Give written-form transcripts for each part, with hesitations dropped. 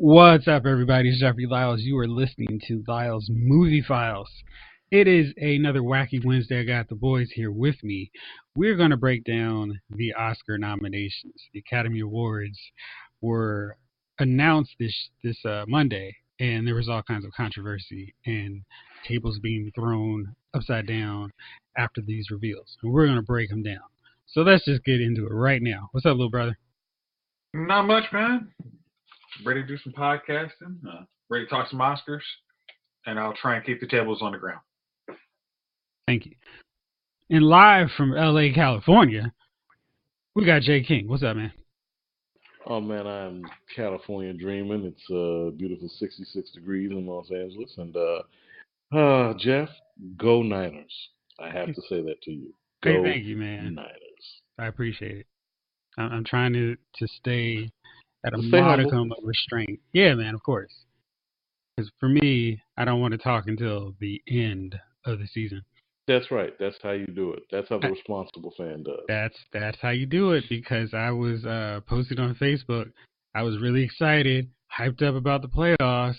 What's up, everybody? It's Jeffrey Lyles. You are listening to Lyles Movie Files. It is another wacky Wednesday. I got the boys here with me. We're going to break down the Oscar nominations. The Academy Awards were announced this Monday, and there was all kinds of controversy and tables being thrown upside down after these reveals. And we're going to break them down. So let's just get into it right now. What's up, little brother? Not much, man. Ready to do some podcasting. Ready to talk some Oscars, and I'll try and keep the tables on the ground. Thank you. And live from LA, California, we got Jay King. What's up, man? Oh man, I'm California dreaming. It's a beautiful 66 degrees in Los Angeles, and Jeff, go Niners. I have to say that to you. Hey, Go thank you, man. Niners. I appreciate it. I'm trying to stay at a Stay humble. modicum of restraint. Yeah, man, of course. Because for me, I don't want to talk until the end of the season. That's right. That's how you do it. That's how the I- responsible fan does. That's how you do it, because I was posted on Facebook. I was really excited, hyped up about the playoffs,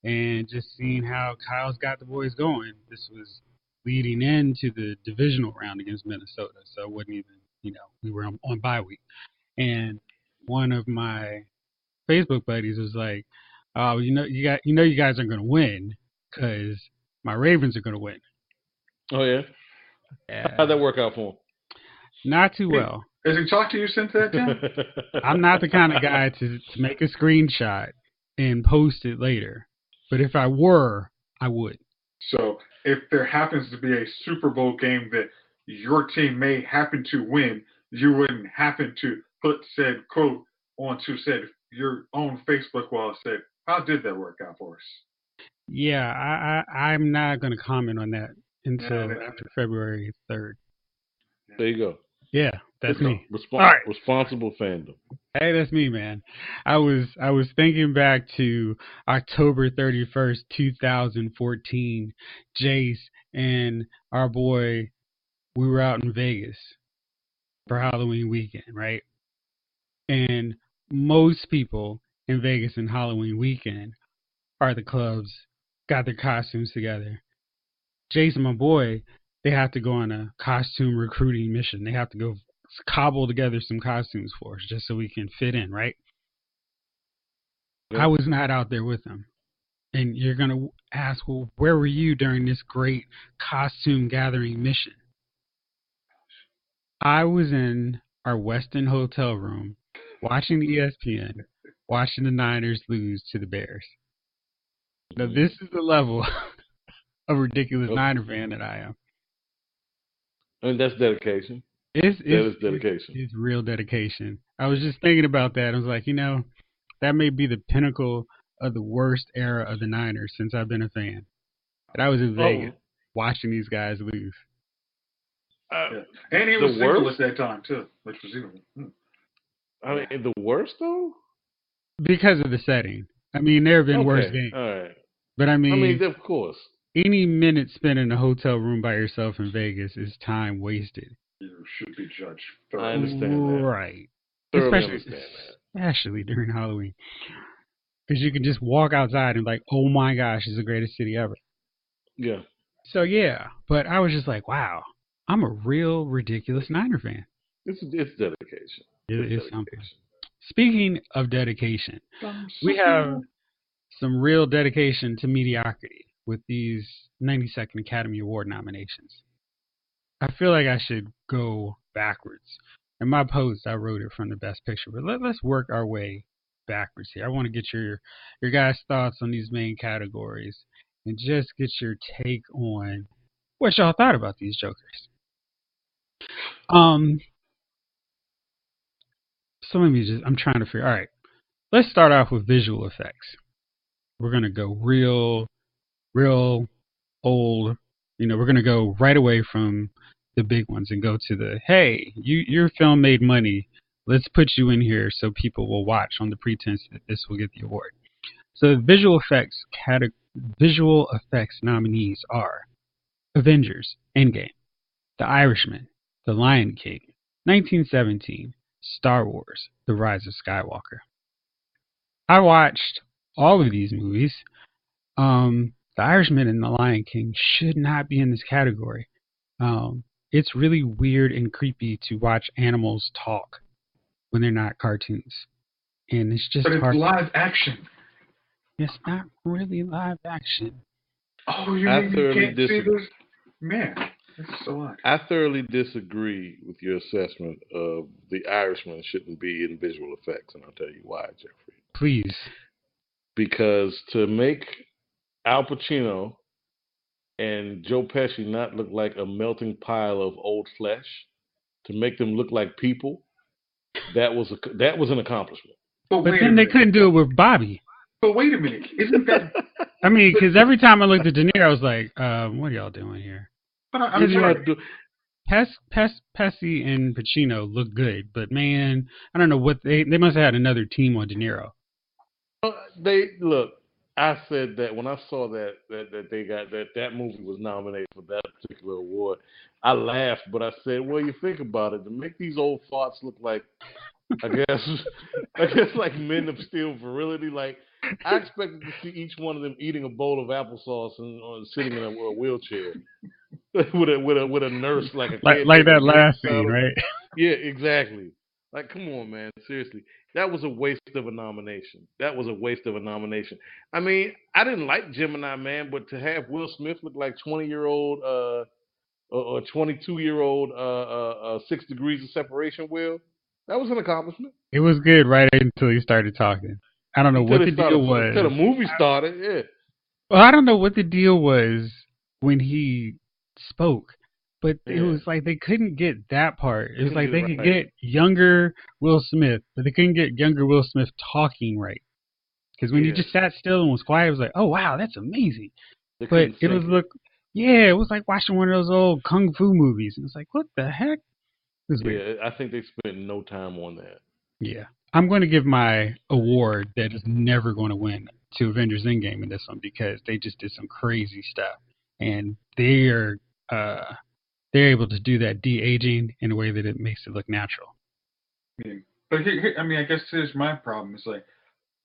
and just seeing how Kyle's got the boys going. This was leading into the divisional round against Minnesota, so it wasn't even, we were on bye week. And one of my Facebook buddies was like, "Oh, you guys are going to win because my Ravens are going to win." Oh yeah. How'd that work out for him? Not too well. Has he talked to you since that time? I'm not the kind of guy to make a screenshot and post it later. But if I were, I would. So if there happens to be a Super Bowl game that your team may happen to win, you wouldn't happen to put said quote onto said your own Facebook wall and said, "How did that work out for us?" Yeah, I'm not going to comment on that until Yeah. after February 3rd. There you go. Yeah, that's me. All right. Responsible fandom. Hey, that's me, man. I was thinking back to October 31st, 2014. Jace and our boy, we were out in Vegas for Halloween weekend, right? And most people in Vegas in Halloween weekend are the clubs, got their costumes together. Jace and my boy, they have to go on a costume recruiting mission. They have to go cobble together some costumes for us just so we can fit in, right? Yeah. I was not out there with them. And you're going to ask, well, where were you during this great costume gathering mission? I was in our Westin hotel room watching ESPN, watching the Niners lose to the Bears. Now, this is the level of ridiculous Niner fan that I am. I mean, that's dedication. That is dedication. It's real dedication. I was just thinking about that. I was like, that may be the pinnacle of the worst era of the Niners since I've been a fan. And I was in Vegas watching these guys lose. And he was single at that time too, which was even. I mean, the worst though? Because of the setting. I mean, there have been worse games. All right. But I mean, of course. Any minute spent in a hotel room by yourself in Vegas is time wasted. You should be judged. I understand that. Right. Especially during Halloween. Because you can just walk outside and like, oh my gosh, it's the greatest city ever. Yeah. So yeah, but I was just like, wow, I'm a real ridiculous Niner fan. It's dedication. It's something. Speaking of dedication, we have some real dedication to mediocrity with these 92nd Academy Award nominations. I feel like I should go backwards. In my post, I wrote it from the Best Picture, but let's work our way backwards here. I want to get your guys' thoughts on these main categories and just get your take on what y'all thought about these jokers. So I'm trying to figure. All right, let's start off with visual effects. We're gonna go real old. We're gonna go right away from the big ones and go to the, hey, your film made money. Let's put you in here so people will watch on the pretense that this will get the award. So the visual effects nominees are Avengers: Endgame, The Irishman, The Lion King, 1917, Star Wars: The Rise of Skywalker. I watched all of these movies. The Irishman and The Lion King should not be in this category. It's really weird and creepy to watch animals talk when they're not cartoons, and it's just But it's hard. live action. It's not really live action. Oh, you mean you can't see this? Man, that's so odd. I thoroughly disagree with your assessment of The Irishman shouldn't be in visual effects, and I'll tell you why, Jeffrey. Please. Because to make Al Pacino and Joe Pesci not look like a melting pile of old flesh, to make them look like people, that was an accomplishment. But then they couldn't do it with Bobby. But wait a minute, isn't that? I mean, because every time I looked at De Niro, I was like, "What are y'all doing here?" But I'm sorry. Pesci and Pacino look good, but man, I don't know what they must have had another team on De Niro. I said that when I saw that they got that movie was nominated for that particular award, I laughed, but I said, well, you think about it, to make these old farts look like, I guess like men of steel virility. Like I expected to see each one of them eating a bowl of applesauce and sitting in a wheelchair with a nurse like that last scene, right? Yeah, exactly. Like, come on, man. Seriously. That was a waste of a nomination. I mean, I didn't like Gemini Man, but to have Will Smith look like 20-year-old or 22-year-old 6 Degrees of Separation, Will, that was an accomplishment. It was good right until he started talking. I don't know what the deal was. Until the movie started, yeah. Well, I don't know what the deal was when he spoke. But it was like they couldn't get that part. It was like they could get younger Will Smith, but they couldn't get younger Will Smith talking right. Because when he just sat still and was quiet, it was like, oh, wow, that's amazing. But it was like watching one of those old kung fu movies. It was like, what the heck? It was weird. I think they spent no time on that. Yeah. I'm going to give my award that is never going to win to Avengers Endgame in this one because they just did some crazy stuff. And they're able to do that de-aging in a way that it makes it look natural. Yeah. But I guess here's my problem. It's like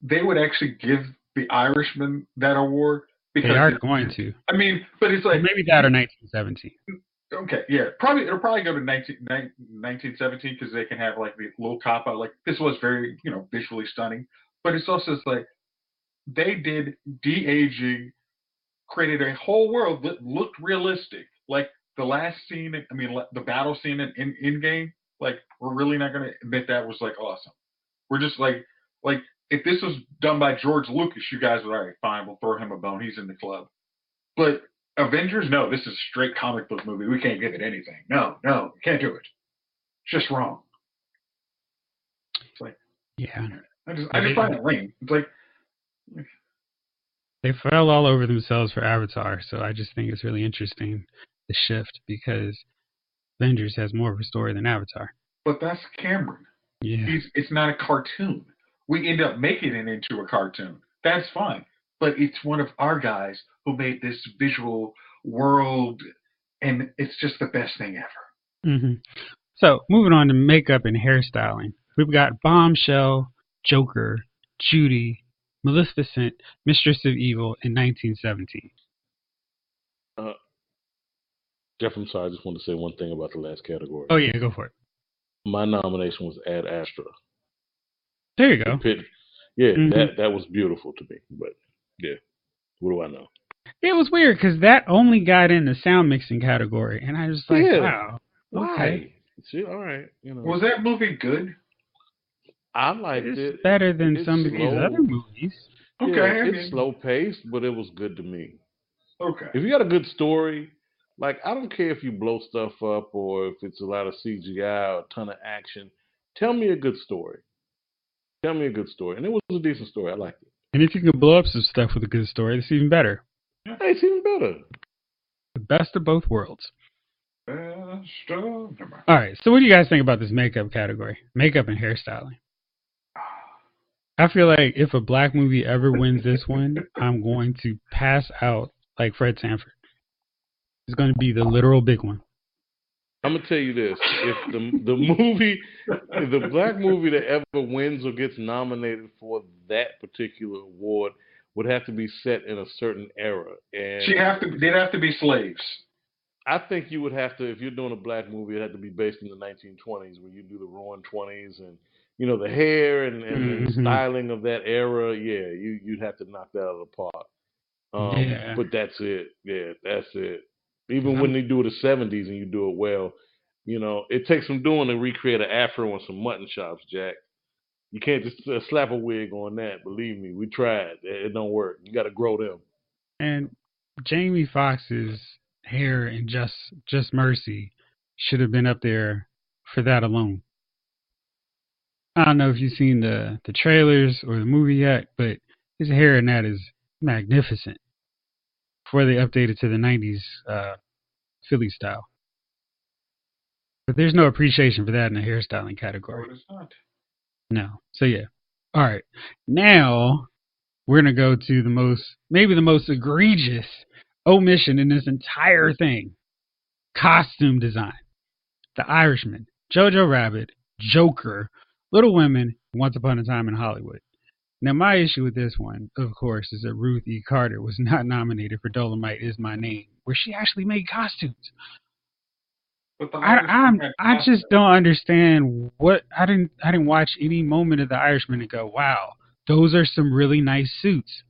they would actually give the Irishman that award because they are going to. I mean, but it's like maybe that or 1917. Okay, yeah, it'll probably go to 1917 because they can have like the little cop out. Like this was very visually stunning, but it's also like they did de-aging, created a whole world that looked realistic. Like the last scene, the battle scene in Endgame, like we're really not going to admit that was like awesome. We're just like if this was done by George Lucas, you guys would, all right, fine, we'll throw him a bone. He's in the club. But Avengers, no, this is a straight comic book movie. We can't give it anything. No, we can't do it. It's just wrong. It's like, yeah. I just find it lame. It's like they fell all over themselves for Avatar, so I just think it's really interesting the shift because Avengers has more of a story than Avatar. But that's Cameron. Yeah. It's not a cartoon. We end up making it into a cartoon. That's fine. But it's one of our guys who made this visual world, and it's just the best thing ever. Mm-hmm. So, moving on to makeup and hairstyling. We've got Bombshell, Joker, Judy, Maleficent, Mistress of Evil, and 1917. Jeff, I'm sorry. I just want to say one thing about the last category. Oh, yeah, go for it. My nomination was Ad Astra. There you go. Yeah, mm-hmm. that was beautiful to me. But, yeah, what do I know? It was weird because that only got in the sound mixing category. And I was like, wow. Okay. See, all right. Was that movie good? I liked it. It's better than some of these other movies. Okay. Yeah, it's slow paced, but it was good to me. Okay. If you got a good story, like I don't care if you blow stuff up or if it's a lot of CGI or a ton of action. Tell me a good story. And it was a decent story. I liked it. And if you can blow up some stuff with a good story, it's even better. Yeah, it's even better. The best of both worlds. All right, so what do you guys think about this makeup category? Makeup and hairstyling. I feel like if a black movie ever wins this one, I'm going to pass out like Fred Sanford. It's going to be the literal big one. I'm gonna tell you this: if the black movie that ever wins or gets nominated for that particular award would have to be set in a certain era, and They'd have to be slaves. I think you would have to, if you're doing a black movie, it had to be based in the 1920s, where you do the Roaring Twenties and the hair and Hmm. styling of that era. Yeah, you'd have to knock that out of the park. Yeah, But that's it. Yeah, that's it. because Even when I'm they do the '70s and you do it well, it takes some doing to recreate an afro and some mutton chops, Jack. You can't just slap a wig on that. Believe me, we tried. It don't work. You got to grow them. and Jamie Foxx's hair in Just Mercy should have been up there for that alone. I don't know if you've seen the trailers or the movie yet, but his hair in that is magnificent. Before they updated to the '90s Philly style, but there's no appreciation for that in the hairstyling No, category. it is not. No. So yeah. All right. Now we're gonna go to maybe the most egregious omission in this entire thing: costume design. The Irishman, Jojo Rabbit, Joker, Little Women, Once Upon a Time in Hollywood. Now, my issue with this one, of course, is that Ruth E. Carter was not nominated for Dolomite Is My Name, where she actually made costumes. But the Irishman had I just costumes. don't understand what I didn't watch any moment of The Irishman and go, wow, those are some really nice suits.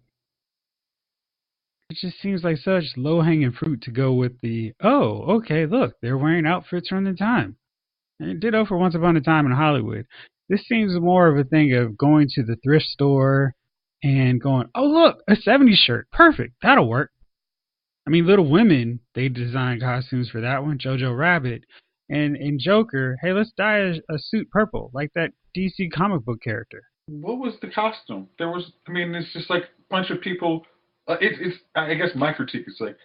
It just seems like such low hanging fruit to go with okay, look, they're wearing outfits from the time. And ditto for Once Upon a Time in Hollywood. This seems more of a thing of going to the thrift store and going, oh, look, a '70s shirt. Perfect. That'll work. I mean, Little Women, they designed costumes for that one, Jojo Rabbit. And in Joker, hey, let's dye a suit purple, like that DC comic book character. What was the costume? There was. I mean, it's just like a bunch of people. It's. I guess my critique is like,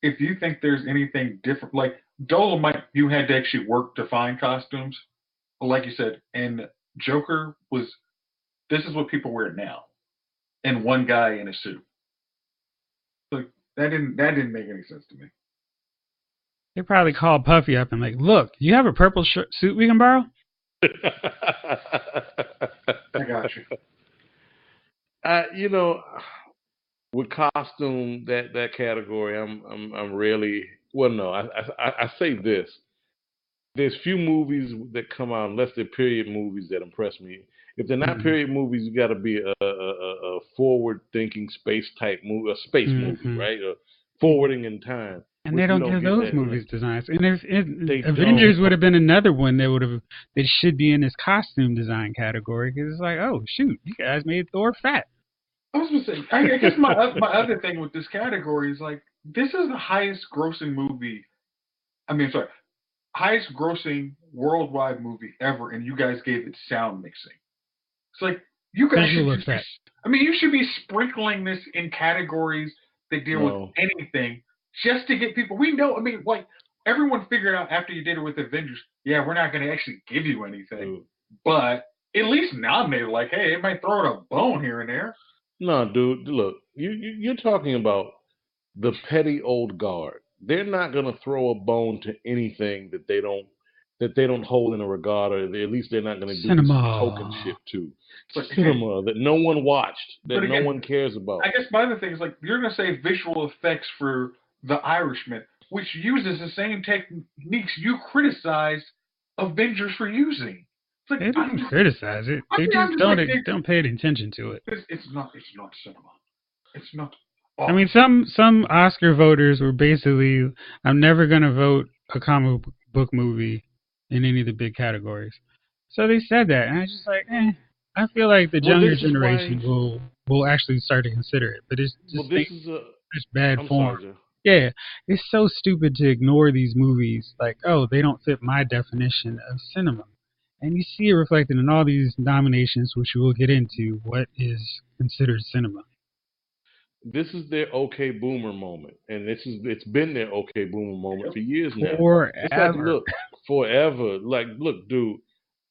if you think there's anything different, like Dolomite, you had to actually work to find costumes. Like you said, and Joker was. This is what people wear now, and one guy in a suit. Like that didn't make any sense to me. They probably called Puffy up and like, look, you have a purple suit we can borrow? I got you. You know, with costume that category, I'm really well. No, I say this. There's few movies that come out unless they're period movies that impress me. If they're not Mm-hmm. period movies, you got to be a forward thinking space type movie, a space movie, Mm-hmm. right? Forwarding in time, And they which we don't don't give get those that. movies designs. And if They don't. Avengers would have been another one that should be in this costume design category because it's like, oh shoot, you guys made Thor fat. I was gonna say. I guess my other thing with this category is like this is the highest grossing movie. I mean, sorry, highest grossing worldwide movie ever, and you guys gave it sound mixing. It's like you guys should Visual just be. effect. I mean, you should be sprinkling this in categories that deal with No, anything just to get people. We know. I mean, like everyone figured out after you did it with Avengers. Yeah, we're not going to actually give you anything, dude. but at least nominate. Like, hey, it might throw in a bone here and there. No, dude. Look, you're talking about the petty old guard. They're not gonna throw a bone to anything that they don't hold in a regard, or at least they're not gonna do this token shit Cinema. to. But again, Cinema that no one watched, that but no again, one cares about. I guess my other thing is like you're going to say visual effects for The Irishman, which uses the same techniques you criticized Avengers for using. It's like They I'm didn't just, criticize it. I They mean, I'm just just like don't pay attention to it. it's not cinema. It's not. I Oh, mean, some Oscar voters were basically, I'm never gonna vote a comic book movie in any of the big categories. So they said that, and I was just like, I feel like the Well, younger this is why. generation will actually start to consider it, but it's Well, just this think is a. such bad I'm form. sorry, Jeff. Yeah, it's so stupid to ignore these movies. Like, oh, they don't fit my definition of cinema, and you see it reflected in all these nominations, which we will get into. What is considered cinema? This is their okay boomer moment, and it's been their okay boomer moment yep. for years now. It's like, Forever. look, forever. Like, look, dude,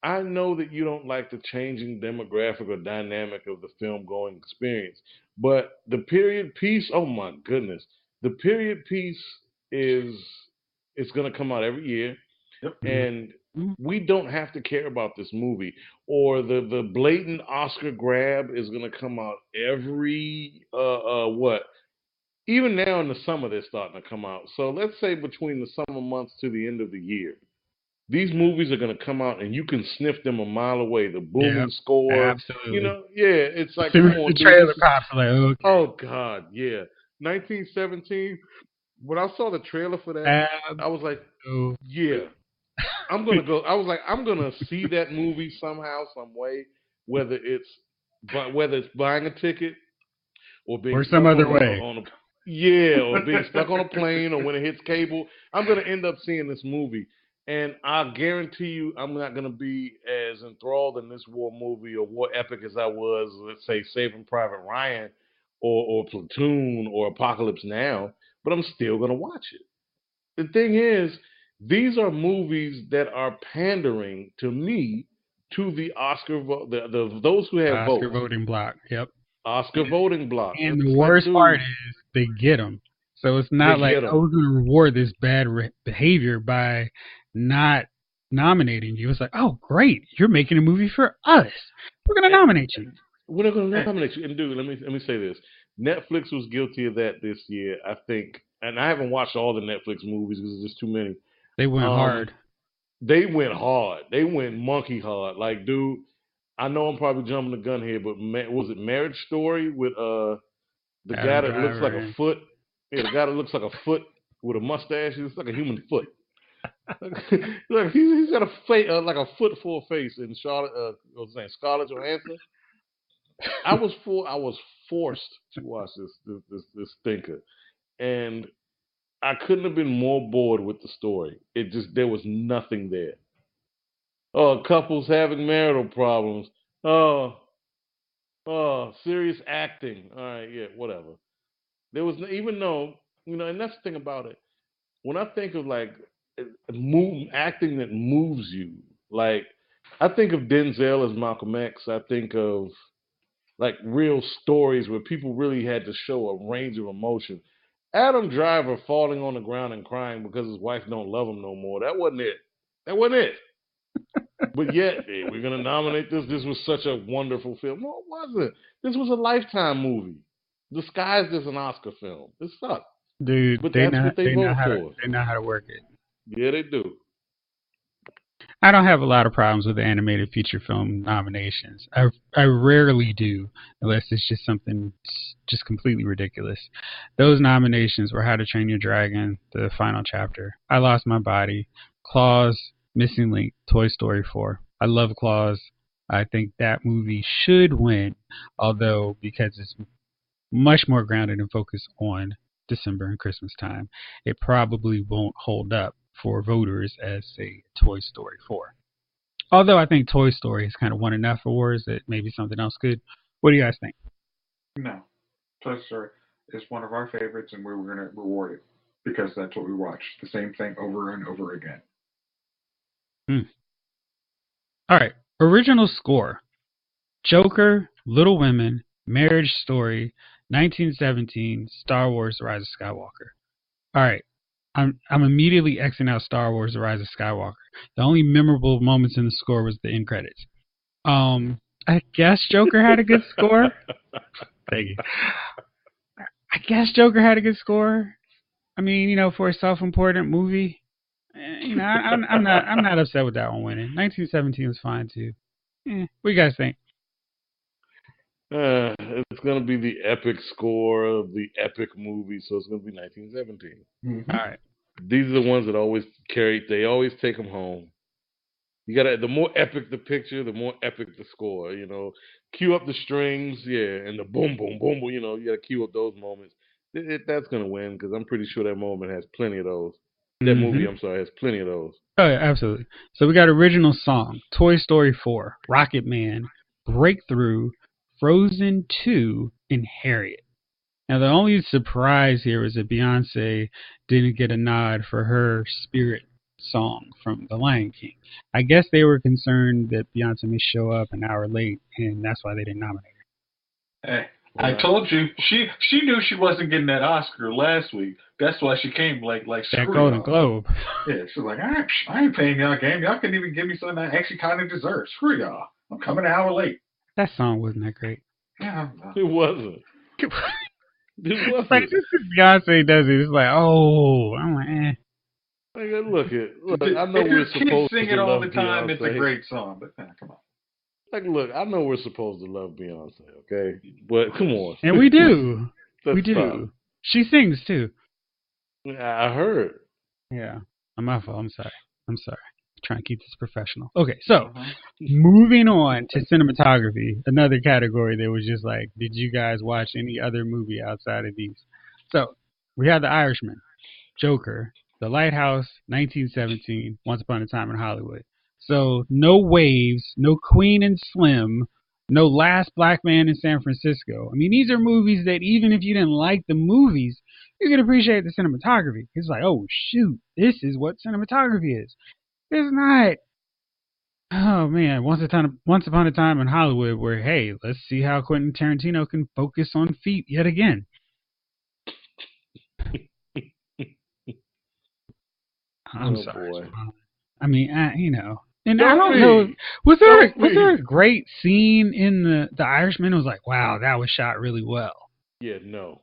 I know that you don't like the changing demographic or dynamic of the film going experience, but the period piece, oh my goodness, the period piece is it's gonna come out every year. Yep. And Mhm. we don't have to care about this movie. Or the blatant Oscar grab is going to come out every what? Even now in the summer, they're starting to come out. So let's say between the summer months to the end of the year, these movies are going to come out and you can sniff them a mile away. The Yeah, booming score, absolutely. yeah, it's As like, soon come as the on, dude, trailer this is, pops, like, okay, oh God, yeah. 1917, when I saw the trailer for that, I was like, absolutely. yeah, I'm going to go. I was like, I'm going to see that movie somehow, some way, whether it's, whether it's buying a ticket or being Or some stuck other on way. a yeah, or being stuck on a plane, or when it hits cable, I'm gonna end up seeing this movie, and I guarantee you, I'm not gonna be as enthralled in this war movie or war epic as I was, let's say, Saving Private Ryan, or Platoon, or Apocalypse Now, but I'm still gonna watch it. The thing is, these are movies that are pandering to me, to the Oscar those who The have Oscar votes, voting block. Yep. Oscar voting block. And the It's like, worst part dude, is they get them. So it's they not like, get oh, them. we're going to reward this bad behavior by not nominating you. It's like, oh, great, you're making a movie for us. We're going to And nominate you. we're not going to Hey, nominate you. And dude, let me say this: Netflix was guilty of that this year, I think. And I haven't watched all the Netflix movies because there's just too many. They went Um, hard. they went hard. They went monkey hard. Like, dude, I know I'm probably jumping the gun here, but was it Marriage Story with the guy Adam that looks like Driver a and foot? Yeah, the guy that looks like a foot with a mustache. He's like a human foot. Look, he's got a face like a foot full face. In Charlotte, what's his name? Scarlett Johansson. I was forced to watch this thinker, and I couldn't have been more bored with the story. It just, there was nothing there. Oh, couples having marital problems. Oh, serious acting. All right, yeah, whatever. There was even though, and that's the thing about it. When I think of like acting that moves you, like I think of Denzel as Malcolm X. I think of like real stories where people really had to show a range of emotion. Adam Driver falling on the ground and crying because his wife don't love him no more. That wasn't it. That wasn't it. But yet, hey, we're gonna nominate this. This was such a wonderful film. No, it wasn't. This was a Lifetime movie disguised as an Oscar film. It sucked. dude, But that's what they vote for. they know how to work it. Yeah, they do. I don't have a lot of problems with the animated feature film nominations. I rarely do, unless it's just something just completely ridiculous. Those nominations were How to Train Your Dragon, the final chapter, I Lost My Body, Claws, Missing Link, Toy Story 4. I love Claws. I think that movie should win, although because it's much more grounded and focused on December and Christmas time, it probably won't hold up for voters as, say, Toy Story 4. Although I think Toy Story has kind of won enough awards that maybe something else could. What do you guys think? no, Toy Story is one of our favorites, and we were going to reward it because that's what we watch. The same thing over and over again. Hmm. All right. Original score: Joker, Little Women, Marriage Story, 1917, Star Wars: The Rise of Skywalker. All right. I'm immediately Xing out Star Wars: The Rise of Skywalker. The only memorable moments in the score was the end credits. I guess Joker had a good score. Thank you. I guess Joker had a good score. I mean, for a self-important movie, I'm not upset with that one winning. 1917 was fine too. What do you guys think? It's gonna be the epic score of the epic movie, so it's gonna be 1917. Mm-hmm. All right. These are the ones that always carry. They always take them home. You gotta. The more epic the picture, the more epic the score. Cue up the strings, yeah, and the boom, boom, boom, boom. You gotta cue up those moments. That's gonna win because I'm pretty sure that moment has plenty of those. That movie, Mm-hmm. I'm sorry, has plenty of those. Oh yeah, absolutely. So we got original song: Toy Story 4, Rocket Man, Breakthrough, Frozen 2, and Harriet. Now, the only surprise here is that Beyonce didn't get a nod for her Spirit song from The Lion King. I guess they were concerned that Beyonce may show up an hour late, and that's why they didn't nominate Hey, I told you she knew she wasn't getting that Oscar last week. That's why she came like That screw Golden y'all. Globe. Yeah, she's like, I ain't paying y'all game. Y'all couldn't even give me something I actually kind of deserve. Screw y'all. I'm coming an hour late. That song wasn't that great. Yeah. It wasn't. It Like wasn't. just because Beyonce does it, it's like, oh, I'm like, eh. Look, I know If we're your kids supposed sing to it all the love time, it's a Beyonce. great song. But come on. Like, look, I know we're supposed to love Beyonce, okay? But come on. And we do. We Let's stop. do. She sings too. I heard. Yeah. My fault. I'm sorry. I'm sorry. Trying to keep this professional. Okay, so Uh-huh. moving on to cinematography, another category that was just like, did you guys watch any other movie outside of these? So we had The Irishman, Joker, The Lighthouse, 1917, Once Upon a Time in Hollywood. So no Waves, no Queen and Slim, no Last Black Man in San Francisco. I mean, these are movies that even if you didn't like the movies, you could appreciate the cinematography. It's like, oh shoot, this is what cinematography is. It's not. Oh man, Once Upon a Time in Hollywood, where hey, let's see how Quentin Tarantino can focus on feet yet again. I'm Oh sorry, boy. Javon. I mean, and I Don't don't know. be. Was Don't there be. a great scene in the Irishman? It was like, wow, that was shot really well. Yeah, no.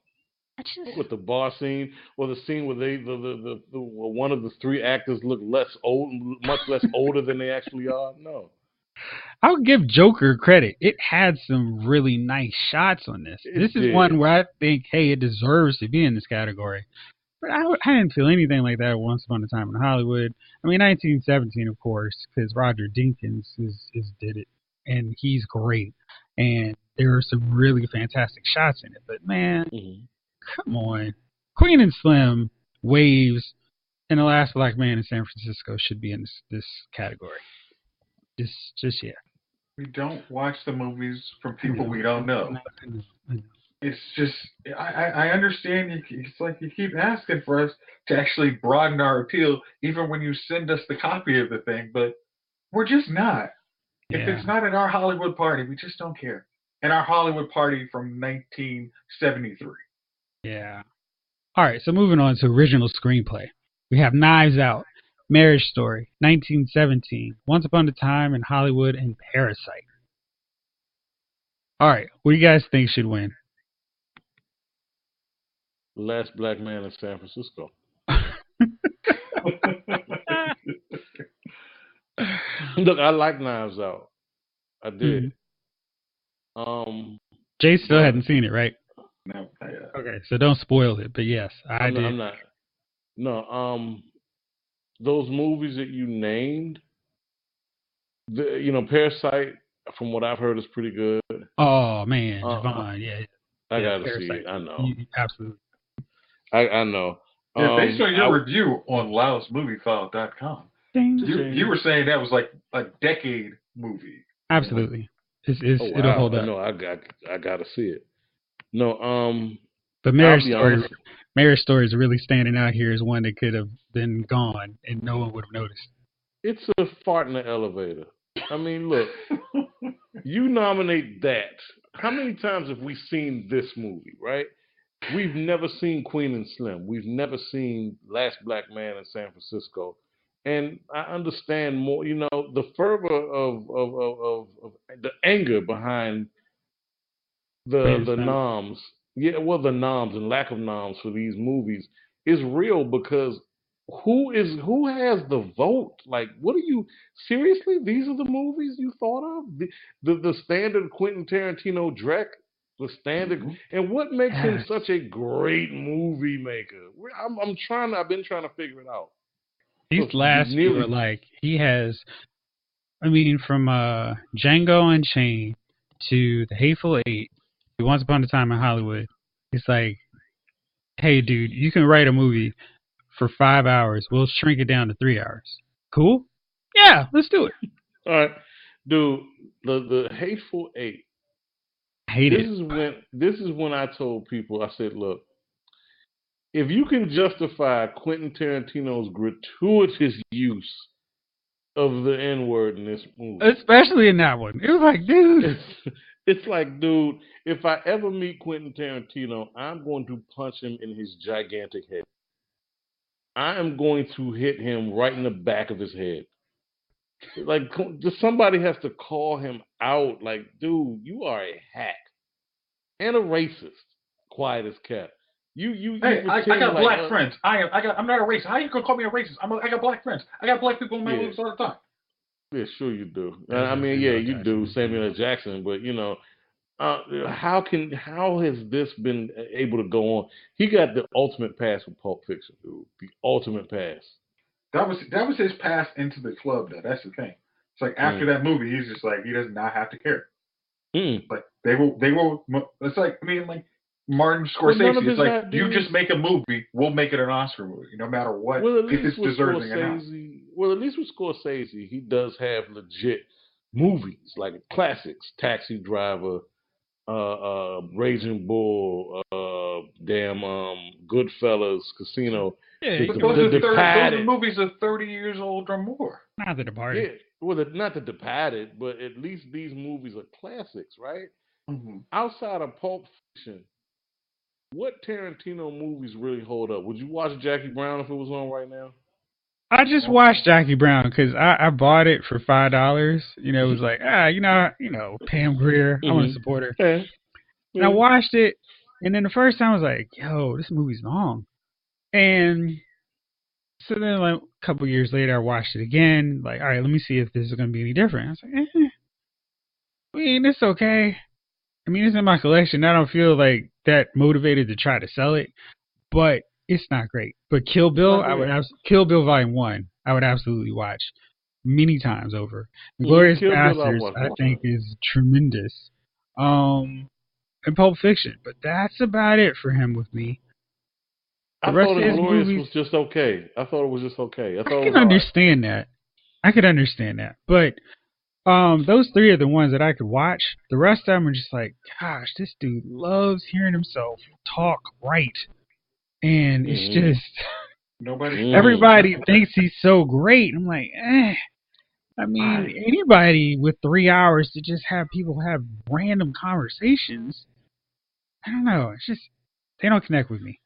I just With the bar scene or the scene where the one of the three actors look less old, much less older than they actually are. No, I'll give Joker credit. It had some really nice shots on this. This it is one did. where I think, hey, it deserves to be in this category. But I didn't feel anything like that Once Upon a Time in Hollywood. I mean, 1917, of course, because Roger Deakins is did it, and he's great. And there are some really fantastic shots in it. But man, Hmm. come on, Queen and Slim, Waves, and The Last Black Man in San Francisco should be in this category. Just yeah. We don't watch the movies from I people know, we don't I know. know, I know, I know. It's just I understand you. It's like you keep asking for us to actually broaden our appeal, even when you send us the copy of the thing. But we're just not. If Yeah, it's not at our Hollywood party, we just don't care. And our Hollywood party from 1973. yeah. All right, so moving on to original screenplay. We have Knives Out, Marriage Story, 1917, Once Upon a Time in Hollywood, and Parasite. All right, what do you guys think should win? Last black man in San Francisco. Look, I like Knives Out. I did. Um, Jay still but hadn't seen it, right? No, Okay, so don't spoil it. But yes, I I'm not. did. I'm not. No. Those movies that you named, Parasite, from what I've heard, is pretty good. Oh man, Uh, Javon, yeah, I yeah, gotta see Parasite. it. I know. Absolutely. I know. yeah. Based on your I review on LaosMovieFile.com, Ding. you were saying that was like a decade movie. Absolutely. Oh It'll wow. hold up. No, I gotta see it. No. But I'll be honest. Marriage Story is really standing out here as one that could have been gone and no one would have noticed. It's a fart in the elevator. I mean, look. You nominate that. How many times have we seen this movie, right? We've never seen Queen and Slim. We've never seen Last Black Man in San Francisco. And I understand more, the fervor of the anger behind Queen and the Slim. noms. Yeah, well, the noms and lack of noms for these movies is real because who has the vote? Like, what are you seriously? These are the movies you thought of? The standard Quentin Tarantino Drek, the standard, Mm-hmm. and what makes him Yes. such a great movie maker? I've been trying to figure it out These for last few are nearly. like he has I mean from Django Unchained to The Hateful Eight to Once Upon a Time in Hollywood. It's like, hey dude, you can write a movie for 5 hours. We'll shrink it down to 3 hours. Cool? Yeah, let's do it. All right, dude, the Hateful Eight. I hate it. This is when I told people, I said, look, if you can justify Quentin Tarantino's gratuitous use of the N word in this movie, Especially in that one. It was like, dude. It's like, dude, if I ever meet Quentin Tarantino, I'm going to punch him in his gigantic head. I am going to hit him right in the back of his head. Like, just somebody has to call him out. Like, dude, you are a hack and a racist. Quiet as kept. You Hey, I pretend got like, black friends. I'm not a racist. How you gonna call me a racist? I got black friends. I got black people in my yeah, movies all the time. yeah, sure you do. Does I have mean, yeah, Samuel you do. Jackson. Samuel L. Jackson, but how has this been able to go on? He got the ultimate pass with Pulp Fiction, dude. The ultimate pass. That was his pass into the club though. That's the thing. It's like after Mm. that movie, he's just like he does not have to care. Mm. Like they will. It's like I mean like Martin Well, none Scorsese. of It's his like you ideas. just make a movie, we'll make it an Oscar movie, no matter what, Well, at if least it's with deserving or not. Scorsese. Well, at least with Scorsese, he does have legit movies like classics: Taxi Driver, Raging Bull, Goodfellas, Casino, Yeah, the you But can the, those the watch are it. those are Departed. movies of 30 years old or more. Not The Yeah, Departed. well, not the Departed, but at least these movies are classics, right? Mm-hmm. Outside of Pulp Fiction, what Tarantino movies really hold up? Would you watch Jackie Brown if it was on right now? I just watched Jackie Brown because I bought it for $5. It was like Pam Grier. I want to Mm-hmm. support her, Yeah, and I yeah. watched it. And then the first time I was like, "Yo, this movie's long." And so then, like a couple years later, I watched it again. Like, all right, let me see if this is gonna be any different. I was like, I mean, it's okay. I mean, it's in my collection. I don't feel like that motivated to try to sell it, but it's not great. But Kill It's Bill, not great. Kill Bill Volume One, I would absolutely watch many times over. Mm-hmm. Glorious Kill Bill, I Bastards, watched I more think, times. is tremendous. And Pulp Fiction, but that's about it for him with me. The I rest thought of his Inglorious movies, was just okay. I thought it was just okay. I I thought it can was all right. understand that. I could understand that, but those three are the ones that I could watch. The rest of them are just like, gosh, this dude loves hearing himself talk right, and it's Mm-hmm. just Nobody stops Mm-hmm. Jeff everybody Blunt. thinks he's so great. I'm like, eh. I mean, I anybody with 3 hours to just have people have random conversations. I don't know. It's just they don't connect with me.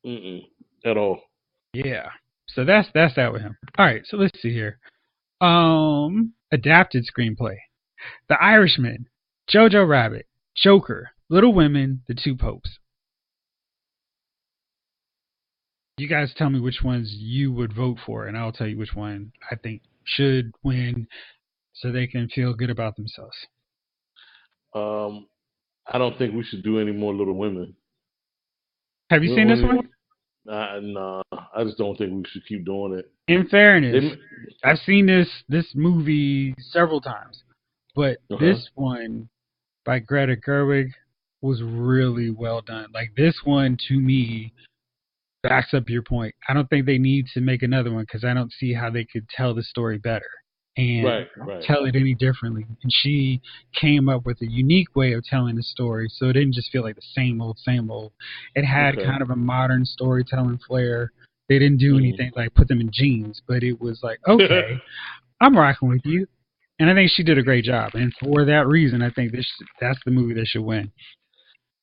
Mm-mm. At all. Yeah. So that's that with him. All right. So let's see here. Adapted screenplay: The Irishman, Jojo Rabbit, Joker, Little Women, The Two Popes. You guys tell me which ones you would vote for, and I'll tell you which one I think should win, so they can feel good about themselves. Um, I don't think we should do any more Little Women. Have you seen this When, one? nah, I just don't think we should keep doing it. In fairness, They, I've seen this movie several times, but uh-huh. this one by Greta Gerwig was really well done. Like this one to me backs up your point. I don't think they need to make another one because I don't see how they could tell the story better and Right, right. tell it any differently. And she came up with a unique way of telling the story, so it didn't just feel like the same old, same old. It had Okay. kind of a modern storytelling flair. They didn't do Mm. anything like put them in jeans, but it was like, okay, I'm rocking with you. And I think she did a great job. And for that reason, I think that's the movie that should win.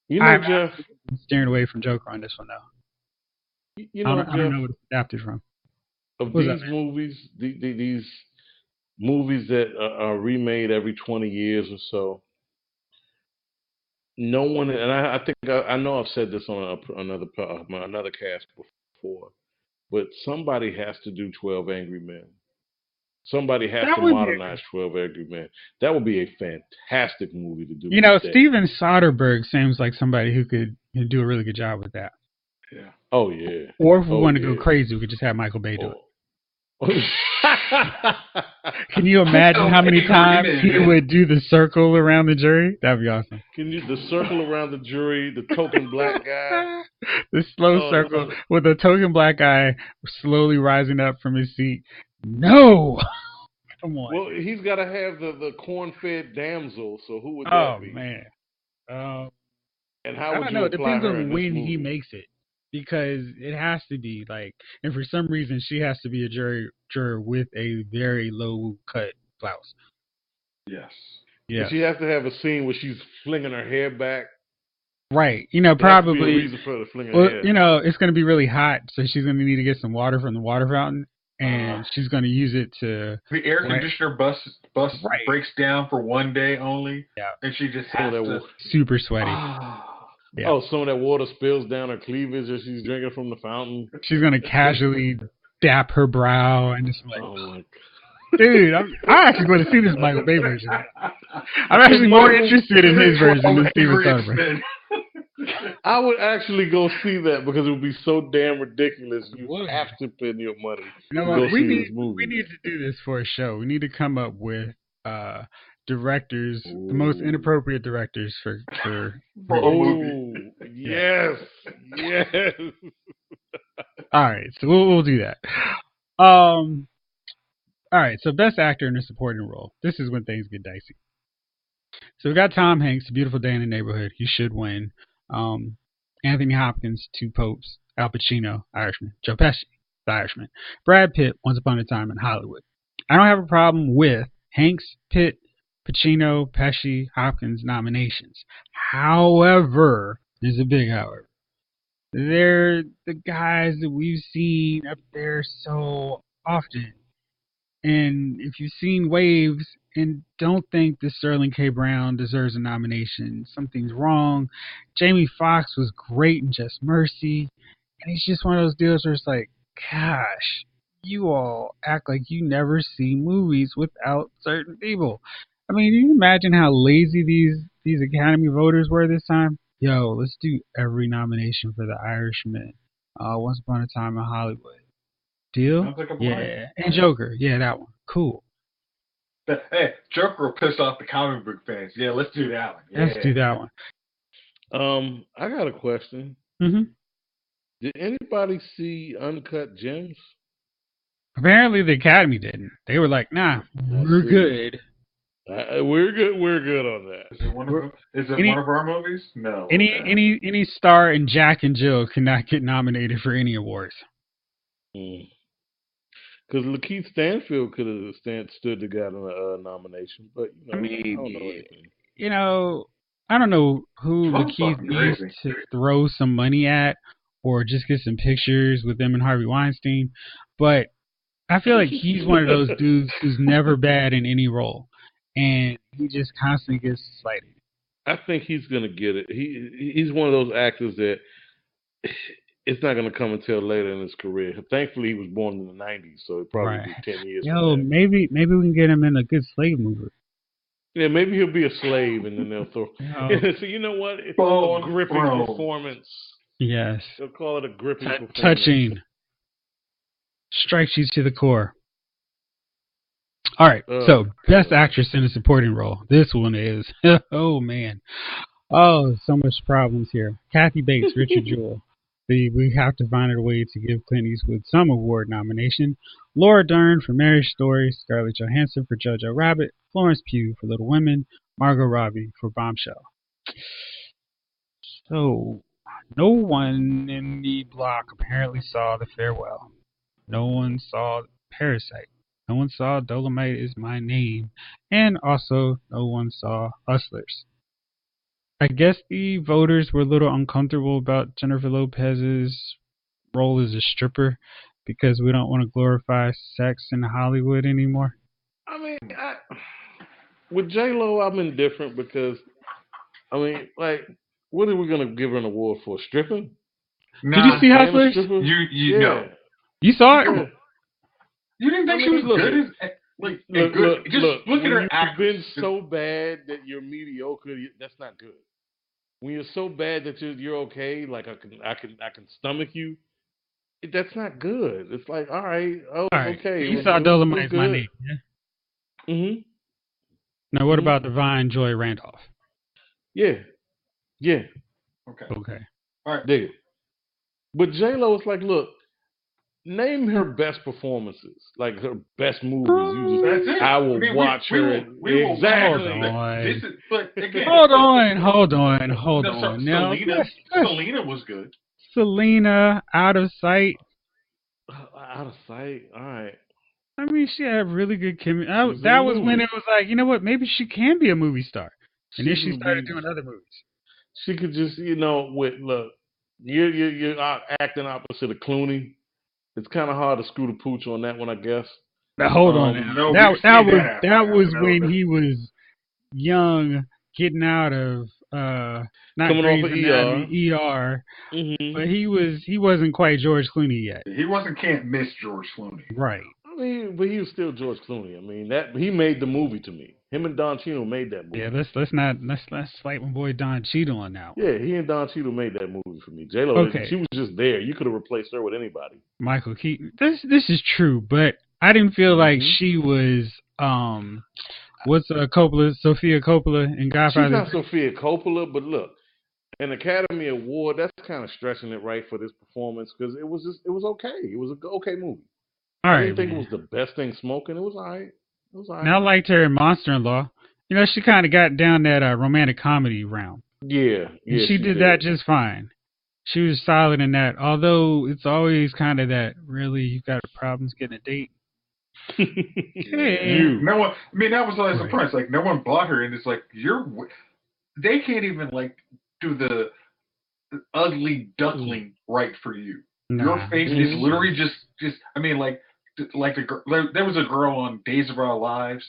You know, I'm Jeff. absolutely steering away from Joker on this one, though. You know, I don't Jeff. know what it's adapted from. Of What's up, these man? movies, these movies that are remade every 20 years or so, no one, and I think I know I've said this on another cast before, but somebody has to do 12 Angry Men. Somebody has That to would be, modernize 12 Angry Men. That would be a fantastic movie to do today. Steven Soderbergh seems like somebody who could do a really good job with that. yeah. Oh yeah. Or if we Oh want to go yeah. crazy, we could just have Michael Bay do it. Oh. Can you imagine how many Angry times he Men. would do the circle around the jury? That'd be awesome. Can you the circle around the jury, the token black guy? The slow Oh, circle with a token black guy slowly rising up from his seat. No! Come on. well, he's got to have the corn-fed damsel. So who would Oh, that be? man. Um, And how I would don't you know. It apply depends her in on this when he movie? makes it, because it has to be like, and for some reason she has to be a juror with a very low cut blouse. Yes. Yeah. Does she have to have a scene where she's flinging her hair back? Right. There has to be a Probably. reason for her to fling her Well, hair. it's going to be really hot, so she's going to need to get some water from the water fountain, and she's going to use it to. The air conditioner bus Right. breaks down for one day only, Yeah. and she just has to. Super sweaty. Yeah. Oh, some of that water spills down her cleavage as she's drinking from the fountain. She's going to casually dap her brow and just like. Oh my God. Dude, I'm actually going to see this Michael Bay version. I'm actually more interested in his version than Steven Soderbergh. I would actually go see that because it would be so damn ridiculous. You have to spend your money to go see this movie. We need to do this for a show. We need to come up with directors, the most inappropriate directors for a movie. Yes. All right, so we'll do that. All right, so best actor in a supporting role. This is when things get dicey. So we got Tom Hanks, A Beautiful Day in the Neighborhood. He should win. Anthony Hopkins, Two Popes. Al Pacino, Irishman. Joe Pesci, The Irishman. Brad Pitt, Once Upon a Time in Hollywood. I don't have a problem with Hanks, Pitt, Pacino, Pesci, Hopkins nominations. However, there's a big however. They're the guys that we've seen up there so often. And if you've seen Waves and don't think that Sterling K. Brown deserves a nomination, something's wrong. Jamie Foxx was great in Just Mercy. And it's just one of those deals where it's like, gosh, you all act like you never see movies without certain people. I mean, can you imagine how lazy these Academy voters were this time? Yo, let's do every nomination for The Irishman. Once Upon a Time in Hollywood. Deal? Sounds like a yeah. And Joker. Yeah, that one. Cool. Hey, Joker will piss off the comic book fans. Yeah, let's do that one. Yeah. Let's do that one. I got a question. Mm-hmm. Did anybody see Uncut Gems? Apparently the Academy didn't. They were like, nah, we're good. We're good on that. Is it one of our movies? No. Any star in Jack and Jill cannot get nominated for any awards. Because Lakeith Stanfield could have stood to get a nomination, but I don't know anything. I don't know who Lakeith needs to throw some money at or just get some pictures with them and Harvey Weinstein, but I feel like he's one of those dudes who's never bad in any role, and he just constantly gets slighted. I think he's gonna get it. He's one of those actors that it's not going to come until later in his career. Thankfully, he was born in the 90s, so it probably be 10 years. Yo, maybe we can get him in a good slave movie. Yeah, maybe he'll be a slave, and then they'll throw. So you know what? It's a gripping performance. Yes. They'll call it a gripping performance. Touching. Strikes you to the core. All right, so best actress in a supporting role. This one is, oh man. Oh, so much problems here. Kathy Bates, Richard Jewell. We have to find a way to give Clint Eastwood some award nomination. Laura Dern for Marriage Story, Scarlett Johansson for Jojo Rabbit, Florence Pugh for Little Women, Margot Robbie for Bombshell. So, no one in the block apparently saw The Farewell. No one saw Parasite. No one saw Dolomite Is My Name. And also, no one saw Hustlers. I guess the voters were a little uncomfortable about Jennifer Lopez's role as a stripper because we don't want to glorify sex in Hollywood anymore. I mean, with J-Lo, I'm indifferent because, I mean, like, what are we going to give her an award for? Stripping? Did you see Hustlers? You know. You saw it? You didn't think she was good? Look at her act. You've been so bad that you're mediocre. That's not good. When you're so bad that you're okay, like I can stomach you, that's not good. It's like, all right, okay. You saw Dolomite Is My Name, yeah? Mm-hmm. Now, what about Divine Joy Randolph? Yeah. Okay. All right. Dig it. But J-Lo is like, look, name her best performances, like her best movies. That's it. I will watch her. Exactly. Hold on. No, Selena was good. Selena, Out of Sight. Out of Sight. All right. I mean, she had really good chemistry. She was in That the was when movie. it was like, you know what? Maybe she can be a movie star. And then She she could started be. doing other movies. She could just, with look, you're acting opposite of Clooney. It's kind of hard to screw the pooch on that one, I guess. Now, hold on now. No, That we've that seen was that happen. that was No, when he was young, getting out of not Coming off Grey's of Anatomy, ER. hmm But he wasn't quite George Clooney yet. he can't miss George Clooney. Right. I mean, but he was still George Clooney. I mean, that he made the movie to me. Him and Don Cheadle made that movie. Yeah, let's fight my boy Don Cheadle on that one. Yeah, he and Don Cheadle made that movie for me. J-Lo, Okay. she was just there. You could have replaced her with anybody. Michael Keaton. This is true, but I didn't feel like she was what's Sofia Coppola in Godfather? She's not Sofia Coppola, but look, an Academy Award, that's kind of stretching it right for this performance because it was okay. It was an okay movie. All I right, didn't think man. it was the best thing smoking. It was all right. Now I liked her in Monster-in-Law. You know, she kind of got down that romantic comedy realm. Yeah, And she did that just fine. She was solid in that. Although it's always kind of that, really, you got problems getting a date. You. No one. I mean, that was always the surprise. Like, no one bought her, and it's like they can't even like do the ugly duckling right for you. Nah. Your face is literally just. I mean, like there was a girl on Days of Our Lives,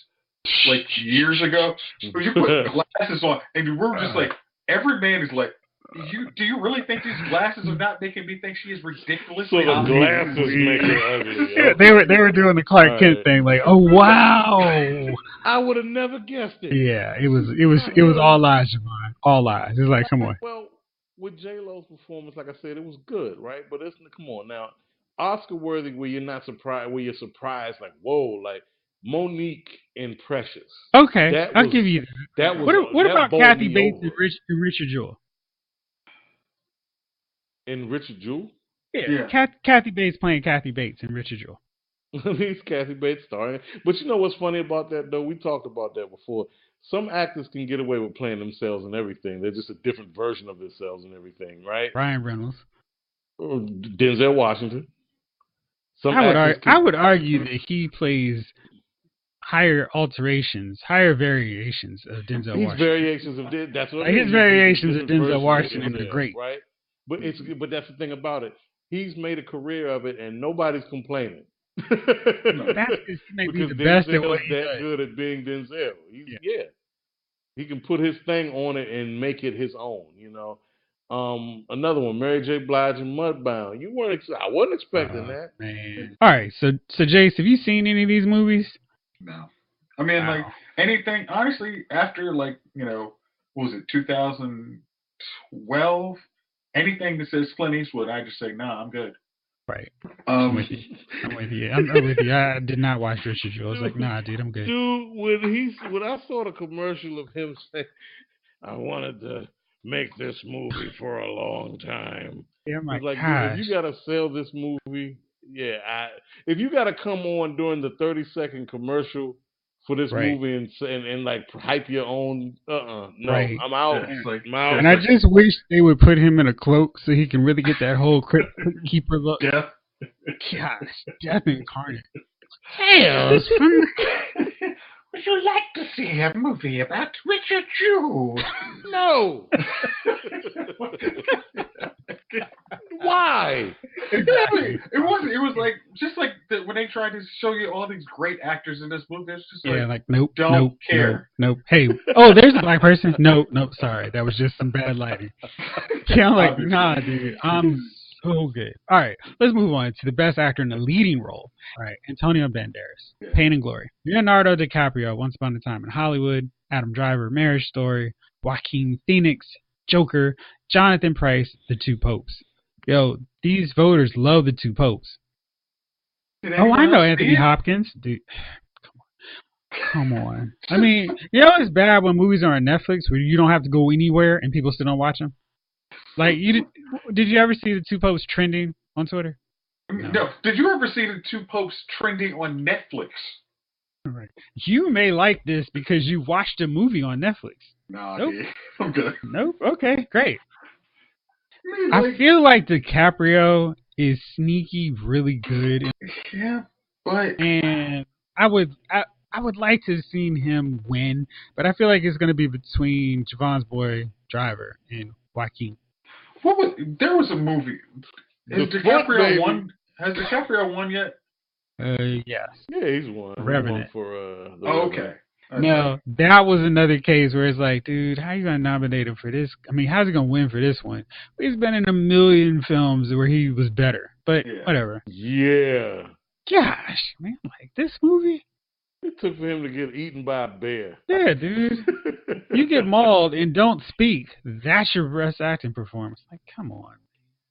like years ago, where you put glasses on, and we were just like, every man is like, do you really think these glasses are not making me think she is ridiculously So the ugly? glasses make her ugly. Yeah, they were doing the Clark Kent thing, like, oh wow. I would have never guessed it. Yeah, it was all lies, Javon. All lies. It's like, come on. Well, with J-Lo's performance, like I said, it was good, right? But come on now, Oscar worthy where you're not surprised, where you're surprised, like whoa, like Monique and Precious. Okay, I'll give you that. What about Kathy Bates and Richard Jewell? And Richard Jewell? Yeah. Kathy Bates playing Kathy Bates and Richard Jewell. At least Kathy Bates starring. But you know what's funny about that, though? We talked about that before. Some actors can get away with playing themselves and everything. They're just a different version of themselves and everything, right? Ryan Reynolds. Denzel Washington. I would argue that he plays higher variations of Denzel Washington. Variations of that's what his variations of Denzel Washington are great, right? But that's the thing about it. He's made a career of it, and nobody's complaining. No, that's because he may be the best at what he does. Good at being Denzel. He can put his thing on it and make it his own. Another one, Mary J. Blige and Mudbound. I wasn't expecting that. Man. All right, so Jace, have you seen any of these movies? No. I mean, like anything. Honestly, after what was it, 2012? Anything that says Clint Eastwood, I just say, nah, I'm good. Right. I'm with you. I'm with you. I did not watch Richard Jewell. I was like, nah, dude, I'm good. Dude, when I saw the commercial of him saying, I wanted to make this movie for a long time. Yeah, I'm like, dude, if you gotta sell this movie, if you gotta come on during the 30-second commercial for this movie and like hype your own, no, I'm out. I'm out. And I just wish they would put him in a cloak so he can really get that whole Crypt Keeper look. Yeah. Gosh, Death incarnate. Tales from Would you like to see a movie about Richard Jewell? No. Why? Exactly. It was like just like when they tried to show you all these great actors in this movie. It's just nope, don't care. Nope. Hey, there's a black person. Nope. Sorry, that was just some bad lighting. Yeah, I'm like, nah, dude, I'm so good. All right, let's move on to the best actor in the leading role. All right, Antonio Banderas, Pain and Glory. Leonardo DiCaprio, Once Upon a Time in Hollywood. Adam Driver, Marriage Story. Joaquin Phoenix, Joker. Jonathan Pryce, The Two Popes. Yo, these voters love The Two Popes. I know Anthony Hopkins. Dude, come on. I mean, it's bad when movies are on Netflix where you don't have to go anywhere and people still don't watch them. Like, did you ever see The Two Popes trending on Twitter? No. Did you ever see The Two Popes trending on Netflix? Right. You may like this because you watched a movie on Netflix. No, nope. I'm good. Nope. Okay, great. I feel like DiCaprio is sneaky really good. Yeah. But and I would like to have seen him win, but I feel like it's going to be between Javon's boy Driver and Joaquin. there was a movie. The Foot, baby. Has DiCaprio won yet? Yes, Yeah, he's won. He won Revenant. for the Oh, Revenant. okay. No, that was another case where it's like, dude, how you gonna nominate him for this? I mean, how's he gonna win for this one? He's been in a million films where he was better, but Yeah. whatever. Yeah. Gosh, man, like this movie? It took for him to get eaten by a bear. Yeah, dude. You get mauled and don't speak. That's your best acting performance. Like, come on.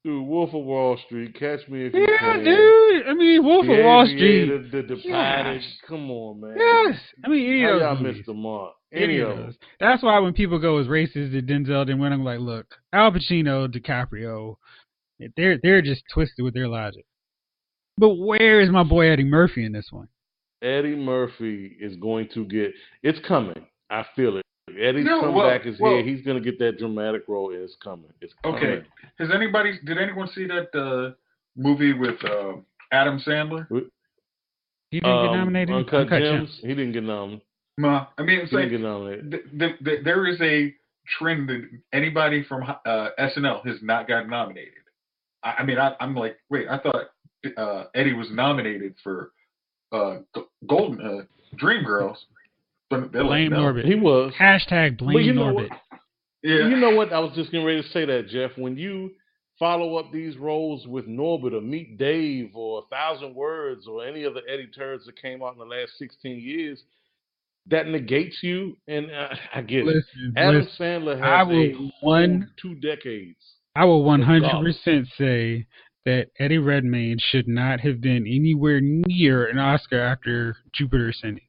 Dude, Wolf of Wall Street, Catch Me If You Yeah, Can. dude. I mean, Wolf The of Wall Street. Aviator, The Departed. Yes. Come on, man. Yes. I mean, any How of y'all those movies. missed the mark? Any of those. That's why when people go as racist to Denzel, then when I'm like, look, Al Pacino, DiCaprio, they're just twisted with their logic. But where is my boy Eddie Murphy in this one? Eddie Murphy is going to get. It's coming. I feel it. Eddie's comeback is here. He's going to get that dramatic role. It's coming. It's coming. Okay. Did anyone see that movie with Adam Sandler? He didn't get nominated. Uncut Gems. He didn't get nominated. I mean, it's He like didn't get nominated. there is a trend that anybody from SNL has not gotten nominated. I mean, I'm like, wait, I thought Eddie was nominated for Golden Dreamgirls, but they're Blame like, no. Norbit. He was. Hashtag blame Norbit. Yeah. You know what? I was just getting ready to say that, Jeff. When you follow up these roles with Norbit or Meet Dave or 1,000 Words or any of the Eddie turds that came out in the last 16 years, that negates you. And I get it. Adam Sandler has a whole 2 decades. I will 100% say that Eddie Redmayne should not have been anywhere near an Oscar after Jupiter Ascending.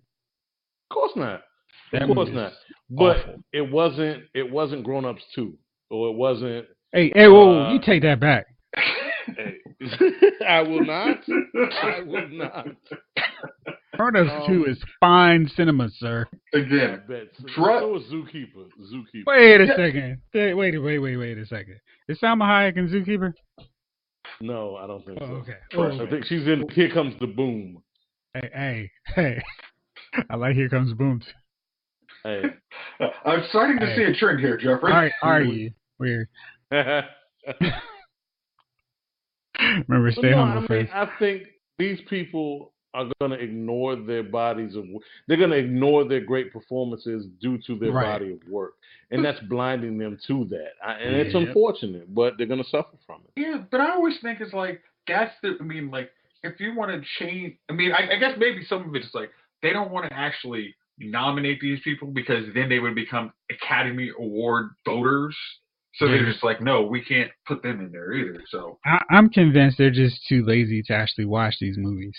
Of course not. That Of course movie not. is But awful. it wasn't Grown Ups 2. Or it wasn't. Hey, whoa, you take that back. Hey, I will not. I will not. Grown Ups 2 is fine cinema, sir. Again, so is Zookeeper. Wait a second. Wait a second. Is Salma Hayek in Zookeeper? No, I don't think so. Okay. I think she's in Here Comes the Boom. Hey. I like Here Comes the Boom. Hey. I'm starting to see a trend here, Jeffrey. Are you? Weird. Remember, stay humble first. I think these people are going to ignore their bodies of work. They're going to ignore their great performances due to their body of work. And that's blinding them to that. And it's unfortunate, but they're going to suffer from it. Yeah, but I always think it's like, if you want to change, I guess maybe some of it's like, they don't want to actually nominate these people because then they would become Academy Award voters. So they're just like, no, we can't put them in there either. So I'm convinced they're just too lazy to actually watch these movies.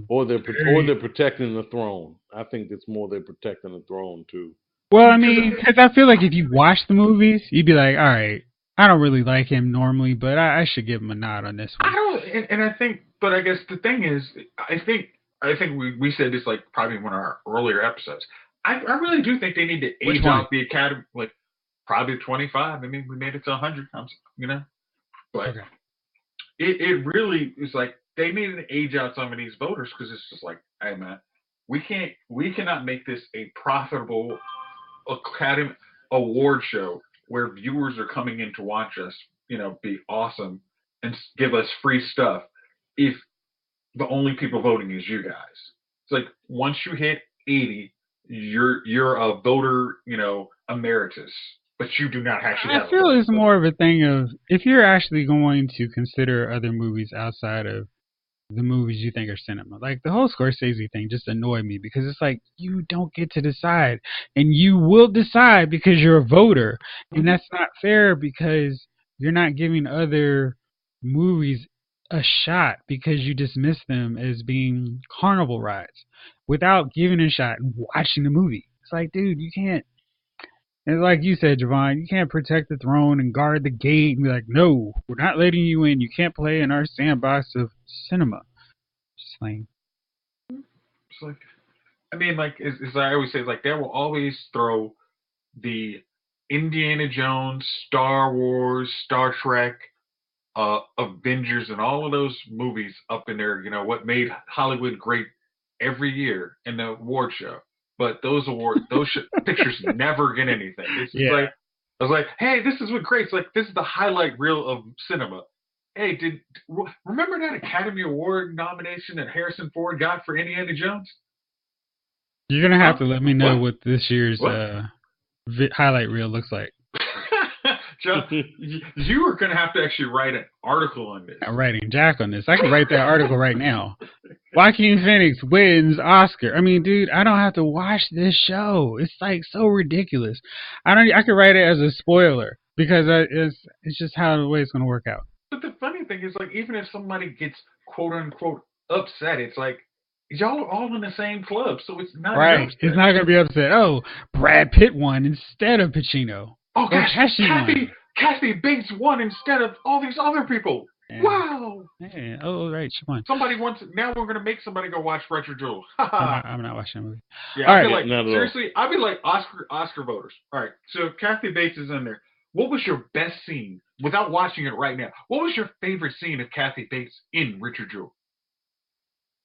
Or they're protecting the throne. I think it's more they're protecting the throne too. Well, I mean, because I feel like if you watch the movies, you'd be like, all right, I don't really like him normally, but I should give him a nod on this one. But I guess the thing is, I think we said this like probably in one of our earlier episodes. I really do think they need to age out the Academy, like probably 25. I mean, we made it to 100, but it really is like they need to age out some of these voters because it's just like, hey man, we cannot make this a profitable Academy Award show where viewers are coming in to watch us, be awesome and give us free stuff if the only people voting is you guys. It's like once you hit 80, you're a voter, emeritus, but you do not actually have I feel it's more of a thing of if you're actually going to consider other movies outside of the movies you think are cinema. Like the whole Scorsese thing just annoyed me because it's like you don't get to decide, and you will decide because you're a voter, and that's not fair because you're not giving other movies a shot because you dismiss them as being carnival rides without giving a shot and watching the movie. It's like, dude, you can't. And like you said, Javon, you can't protect the throne and guard the gate and be like, no, we're not letting you in. You can't play in our sandbox of cinema. Just lame. It's like, as I always say, like they will always throw the Indiana Jones, Star Wars, Star Trek, Avengers and all of those movies up in there. You know what made Hollywood great every year in the award show. But those pictures never get anything. It's just Yeah. like I was like, hey, this is what great. It's like this is the highlight reel of cinema. Hey, remember that Academy Award nomination that Harrison Ford got for Indiana Jones? You're gonna have Huh? to let me know What? what this year's What? highlight reel looks like. John, you are going to have to actually write an article on this. I'm writing Jack on this. I can write that article right now. Joaquin Phoenix wins Oscar. I mean, dude, I don't have to watch this show. It's like so ridiculous. I could write it as a spoiler because it's just how the way it's gonna work out. But the funny thing is, like, even if somebody gets quote unquote upset, it's like y'all are all in the same club, so it's not Right? an upset. It's not gonna be upset. Oh, Brad Pitt won instead of Pacino. Oh, gosh, won. Kathy Bates won instead of all these other people. Yeah. Wow. Yeah. Oh, right, she won. Somebody wants. Now we're gonna make somebody go watch Retro Jewel. I'm not watching that movie. Yeah, all I right. feel like seriously, I'd be like Oscar voters. All right, so Kathy Bates is in there. What was your best scene without watching it right now? What was your favorite scene of Kathy Bates in Richard Jewell?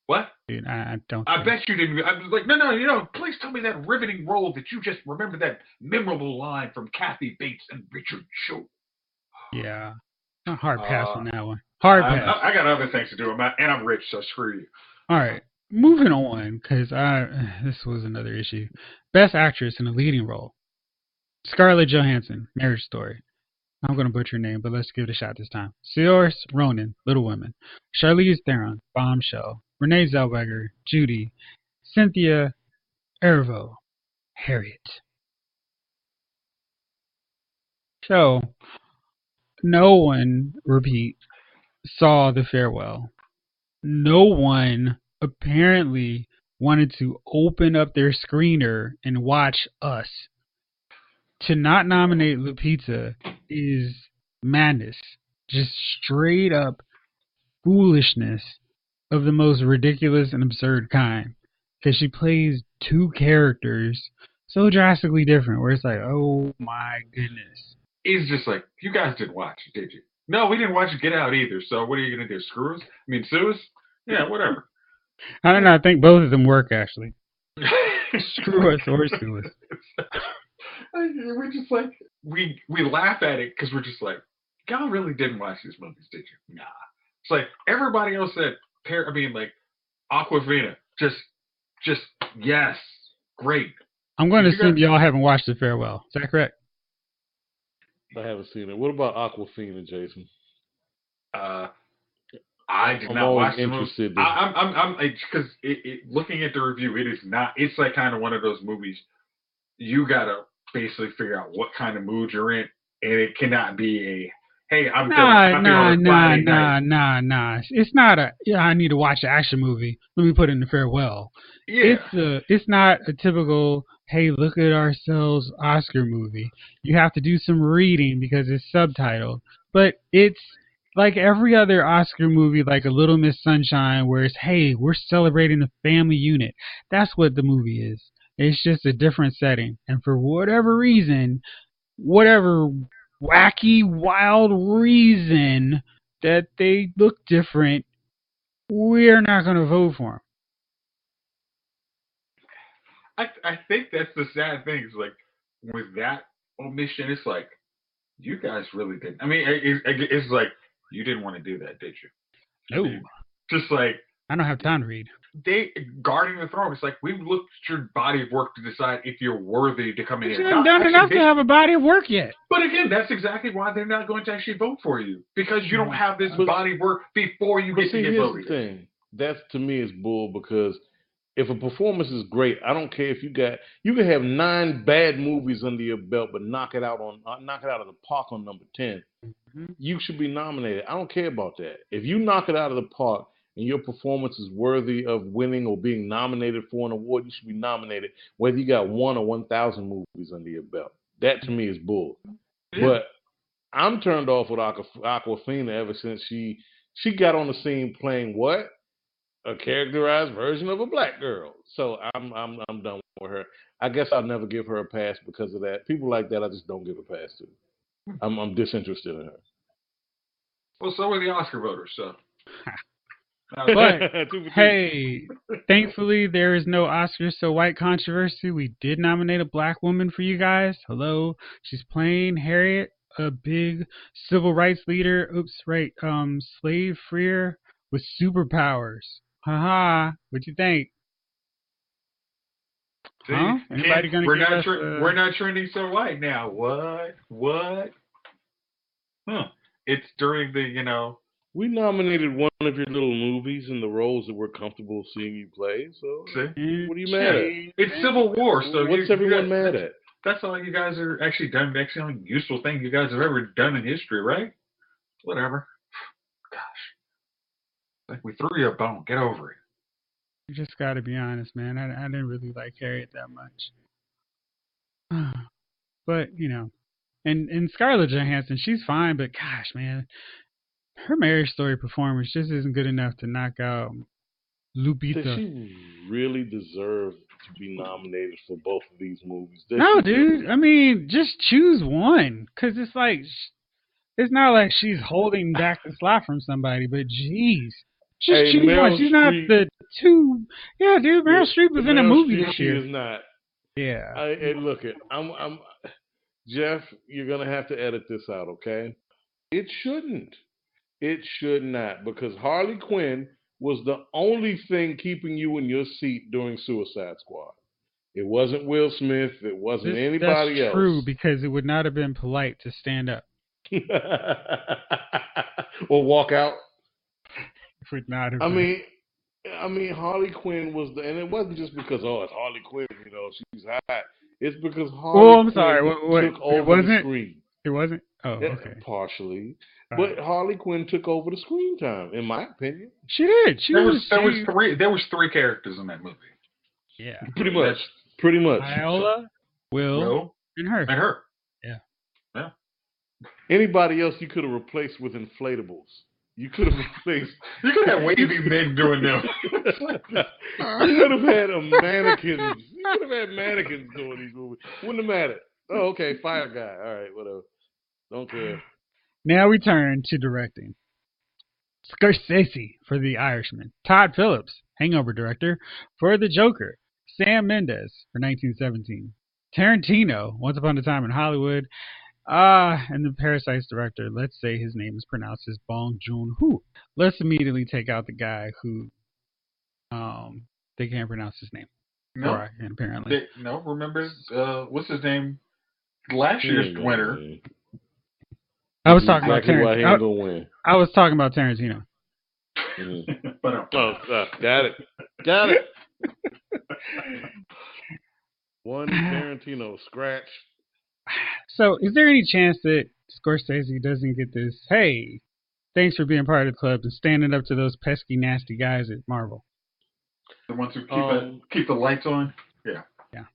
What? Dude, I don't. I bet you didn't. I was like, no. Please tell me that riveting role that you just remember that memorable line from Kathy Bates and Richard Jewell. Yeah, hard pass on that one. Hard pass. I got other things to do, and I'm rich, so screw you. All right, moving on, because this was another issue. Best actress in a leading role: Scarlett Johansson, Marriage Story. I'm going to butcher her name, but let's give it a shot this time. Saoirse Ronan, Little Women. Charlize Theron, Bombshell. Renee Zellweger, Judy. Cynthia Erivo, Harriet. So, no one, repeat, saw The Farewell. No one apparently wanted to open up their screener and watch Us. To not nominate Lupita is madness. Just straight up foolishness of the most ridiculous and absurd kind. Because she plays two characters so drastically different, where it's like, oh my goodness. It's just like, you guys didn't watch it, did you? No, we didn't watch Get Out either, so what are you going to do? Screw us? I mean, sue us? Yeah, whatever. I don't know, I think both of them work, actually. Screw us or sue us. We're just like, we laugh at it because we're just like, y'all really didn't watch these movies, did you? Nah. It's like, everybody else said, like, Aquafina, just, yes, great. I'm going to assume y'all haven't watched The Farewell. Is that correct? I haven't seen it. What about Aquafina, Jason? I did not watch the movie. I'm because looking at the review, it is not. It's like kind of one of those movies. You gotta basically figure out what kind of mood you're in, and it cannot be a hey, I'm feeling Nah. It's not a I need to watch an action movie. Let me put in The Farewell. Yeah. It's not a typical hey, look at ourselves Oscar movie. You have to do some reading because it's subtitled. But it's like every other Oscar movie, like A Little Miss Sunshine, where it's hey, we're celebrating the family unit. That's what the movie is. It's just a different setting. And for whatever reason, whatever wacky, wild reason that they look different, we're not going to vote for them. I think that's the sad thing. Is like with that omission, it's like you guys really didn't. I mean, it's like you didn't want to do that, did you? No. Just like I don't have time to read. They guarding the throne. It's like we've looked at your body of work to decide if you're worthy to come in here. You haven't done enough to have a body of work yet. But again, that's exactly why they're not going to actually vote for you because you don't have this body of work before you get to get voted. Here's the thing. That to me is bull because if a performance is great, I don't care if you can have 9 bad movies under your belt, but knock it out of the park on number 10. Mm-hmm. You should be nominated. I don't care about that. If you knock it out of the park and your performance is worthy of winning or being nominated for an award, you should be nominated, whether you got 1 or 1,000 movies under your belt. That to me is bull. Yeah. But I'm turned off with Aquafina ever since she got on the scene playing what? A characterized version of a black girl. So I'm done with her. I guess I'll never give her a pass because of that. People like that I just don't give a pass to. I'm disinterested in her. Well, so are the Oscar voters. So, But Two for two. hey, thankfully there is no Oscars so white controversy. We did nominate a black woman for you guys. Hello, she's playing Harriet, a big civil rights leader. Oops, right, slave freer with superpowers. Haha, what you think? see, Huh? Anybody gonna give us we're not trending so white now. What? What? Huh? It's during the We nominated one of your little movies in the roles that we're comfortable seeing you play. So, see, what are you mad at? it's Civil War. So What's everyone mad at? That's all you guys are actually done. That's the only useful thing you guys have ever done in history, right? Whatever. Gosh, like we threw you a bone. Get over it. You just gotta be honest, man. I didn't really like Harriet that much. But, and Scarlett Johansson, she's fine, but gosh, man, her Marriage Story performance just isn't good enough to knock out Does Lupita. she really deserve to be nominated for both of these movies? No, dude. I mean, just choose one, cause it's like it's not like she's holding back the slot from somebody, but jeez, just Hey, choose one. Meryl She's not Streep. the two. Yeah, dude. Meryl Streep was in a Meryl movie Streep, this she year. is not. Yeah. Hey, look it. I'm Jeff. You're gonna have to edit this out, okay? It shouldn't. It should not, because Harley Quinn was the only thing keeping you in your seat during Suicide Squad. It wasn't Will Smith. It wasn't anybody That's else. true, because it would not have been polite to stand up. Or walk out. It would not have I been. mean, Harley Quinn was and it wasn't just because it's Harley Quinn, she's hot. It's because Harley Quinn took over the screen. It wasn't. Oh, okay. Partially, but Harley Quinn took over the screen time, in my opinion. She did. There was three characters in that movie. Yeah. Pretty much. Viola, Will, and her. Yeah. Yeah. Anybody else you could have replaced with inflatables. You could have replaced. You could have wavy men doing them. You could have had mannequins. You could have had mannequins doing these movies. Wouldn't have mattered. Oh, okay, fire guy. All right, whatever. Don't care. Now we turn to directing. Scorsese for The Irishman. Todd Phillips, Hangover director, for The Joker. Sam Mendes for 1917. Tarantino, Once Upon a Time in Hollywood. And the Parasite's director, let's say his name is pronounced as Bong Joon-ho. Let's immediately take out the guy who they can't pronounce his name. No, apparently. Remember, what's his name? Last year's winner. I was talking about Tarantino. I was talking about Tarantino. Got it. One Tarantino scratch. So, is there any chance that Scorsese doesn't get this? Hey, thanks for being part of the club and standing up to those pesky, nasty guys at Marvel. The ones who keep the lights on.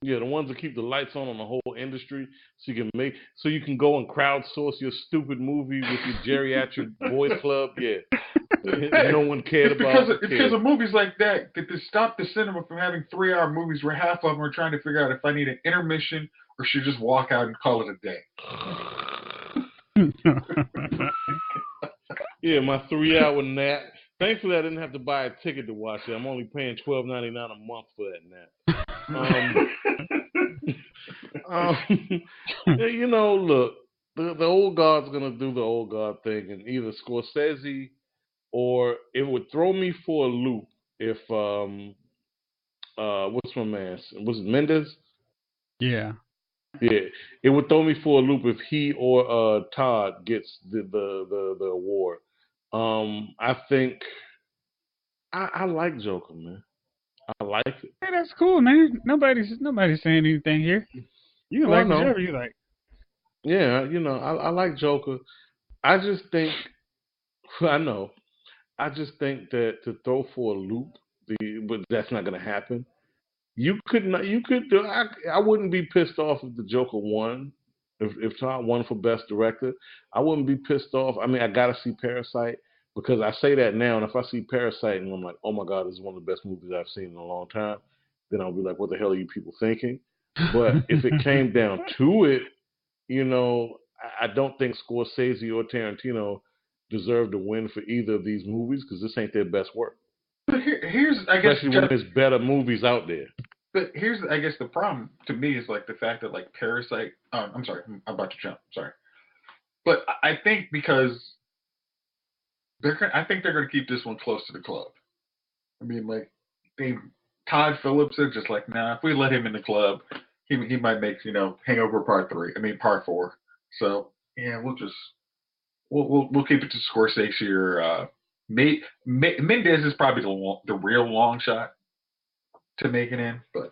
Yeah, the ones that keep the lights on the whole industry, so you can go and crowdsource your stupid movie with your geriatric boys club. Yeah, no one cared about. It's because of movies like that to stop the cinema from having 3-hour movies where half of them are trying to figure out if I need an intermission or should just walk out and call it a day. Yeah, my 3-hour nap. Thankfully, I didn't have to buy a ticket to watch it. I'm only paying $12.99 a month for that nap. Look, the old guard's gonna do the old guard thing, and either Scorsese or it would throw me for a loop if what's my man? Was it Mendes? Yeah. Yeah, it would throw me for a loop if he or Todd gets the award. I think I like Joker, man. I like it. Hey, that's cool, man. Nobody's saying anything here. You can like whatever you like. Yeah, I like Joker. I just think that to throw for a loop, but that's not going to happen. I wouldn't be pissed off if the Joker won. If Todd won for Best Director, I wouldn't be pissed off. I mean, I gotta see Parasite because I say that now, and if I see Parasite and I'm like, oh my God, this is one of the best movies I've seen in a long time, then I'll be like, what the hell are you people thinking? But if it came down to it, I don't think Scorsese or Tarantino deserve to win for either of these movies because this ain't their best work. But here's, I guess, Especially when there's better movies out there. but here's, I guess, the problem to me is like the fact that like Parasite. I'm sorry, I'm about to jump. Sorry, but I think because I think they're gonna keep this one close to the club. I mean, like Todd Phillips is just like, nah. If we let him in the club, he might make Hangover Part 3. I mean Part 4. So yeah, we'll keep it to Scorsese or Mendez is probably the real long shot to make it in, but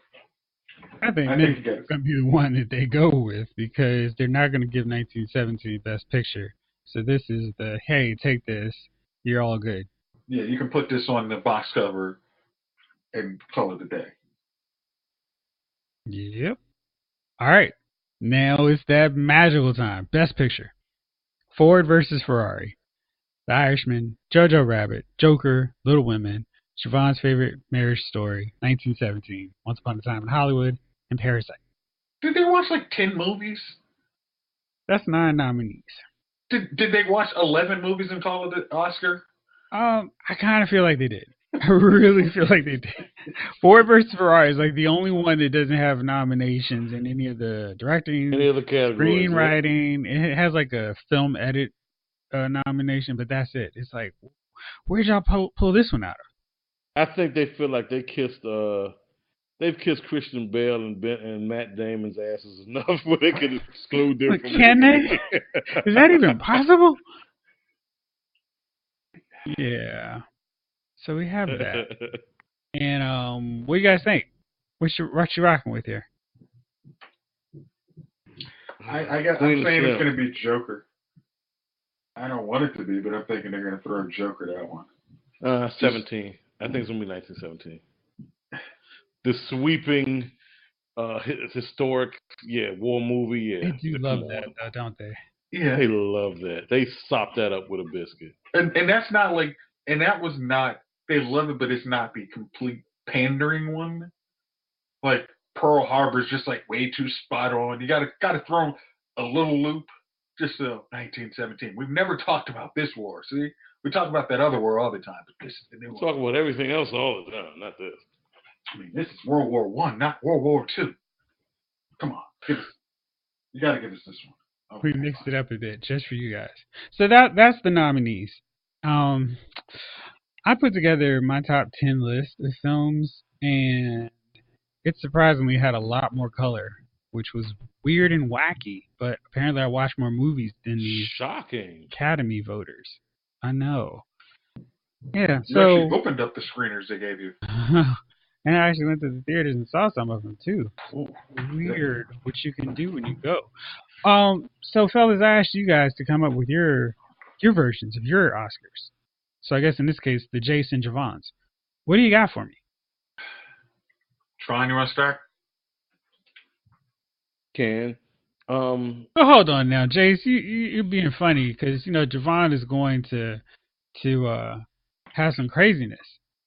I think think Mendez is going to be the one that they go with because they're not going to give 1917 Best Picture. So this is the, hey, take this, you're all good. Yeah, you can put this on the box cover and call it a day. Yep. All right. Now it's that magical time. Best Picture. Ford versus Ferrari. The Irishman, Jojo Rabbit, Joker, Little Women, Siobhan's Favorite Marriage Story, 1917, Once Upon a Time in Hollywood, and Parasite. Did they watch like 10 movies? That's 9 nominees. Did they watch 11 movies and call it an Oscar? I kind of feel like they did. I really feel like they did. Ford versus Ferrari is like the only one that doesn't have nominations in any of the directing, any other categories, screenwriting. Yeah. It has like a film edit nomination, but that's it. It's like, where'd y'all pull this one out of? I think they feel like they've kissed Christian Bale and Matt Damon's asses enough where they can exclude them. But can they? Is that even possible? Yeah. So we have that. And what do you guys think? What you rocking with here? I'm saying it's going to be Joker. I don't want it to be, but I'm thinking they're going to throw Joker that one. 17. I think it's going to be 1917. The sweeping, historic, war movie. Yeah, they do love that, though, don't they? Yeah, they love that. They sop that up with a biscuit. And that's not like, and that was not. They love it, but it's not the complete pandering one. Like Pearl Harbor's just like way too spot on. You gotta throw a little loop. Just 1917. We've never talked about this war. See, we talk about that other war all the time, but this. We talk about everything else all the time, not this. I mean, this is World War I, not World War II. Come on, you gotta give us this one. Okay, we mixed it up a bit just for you guys. So that's the nominees. I put together my top 10 list of films, and it surprisingly had a lot more color, which was weird and wacky. But apparently, I watched more movies than these shocking Academy voters. I know. Yeah, you actually opened up the screeners they gave you. And I actually went to the theaters and saw some of them too. Ooh, weird what you can do when you go. So fellas, I asked you guys to come up with your versions of your Oscars. So I guess in this case, the Jason Javons. What do you got for me? Tron, you want to start? Can. Oh, hold on now, Jace. You're being funny because Javon is going to have some craziness,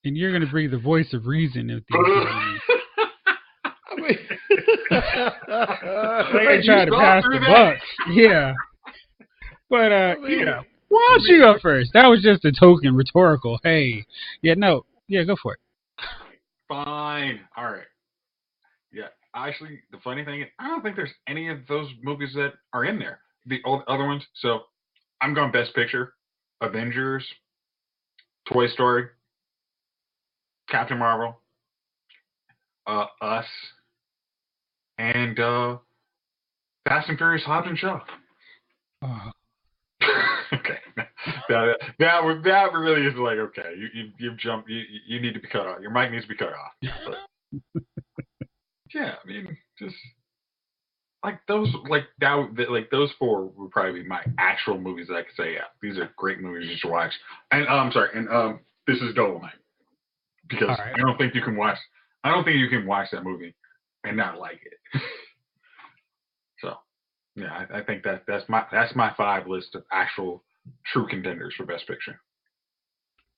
and you're going to bring the voice of reason with these. I mean, they try to pass the buck. Yeah. But why don't you go first? That was just a token rhetorical. Hey, go for it. Fine. All right. Yeah. Actually, the funny thing is, I don't think there's any of those movies that are in there. The other ones. So I'm going Best Picture, Avengers, Toy Story, Captain Marvel, Us, and Fast and Furious Hobbs and Shaw. Oh. Okay. That really is like, okay, you've jumped. You need to be cut off. Your mic needs to be cut off. But, yeah, I mean, just like those, those four would probably be my actual movies that I could say, yeah, these are great movies you should watch. And I'm sorry, and this is Dolomite because right. I don't think you can watch that movie and not like it. So, yeah, I think that's my 5 list of actual true contenders for Best Picture.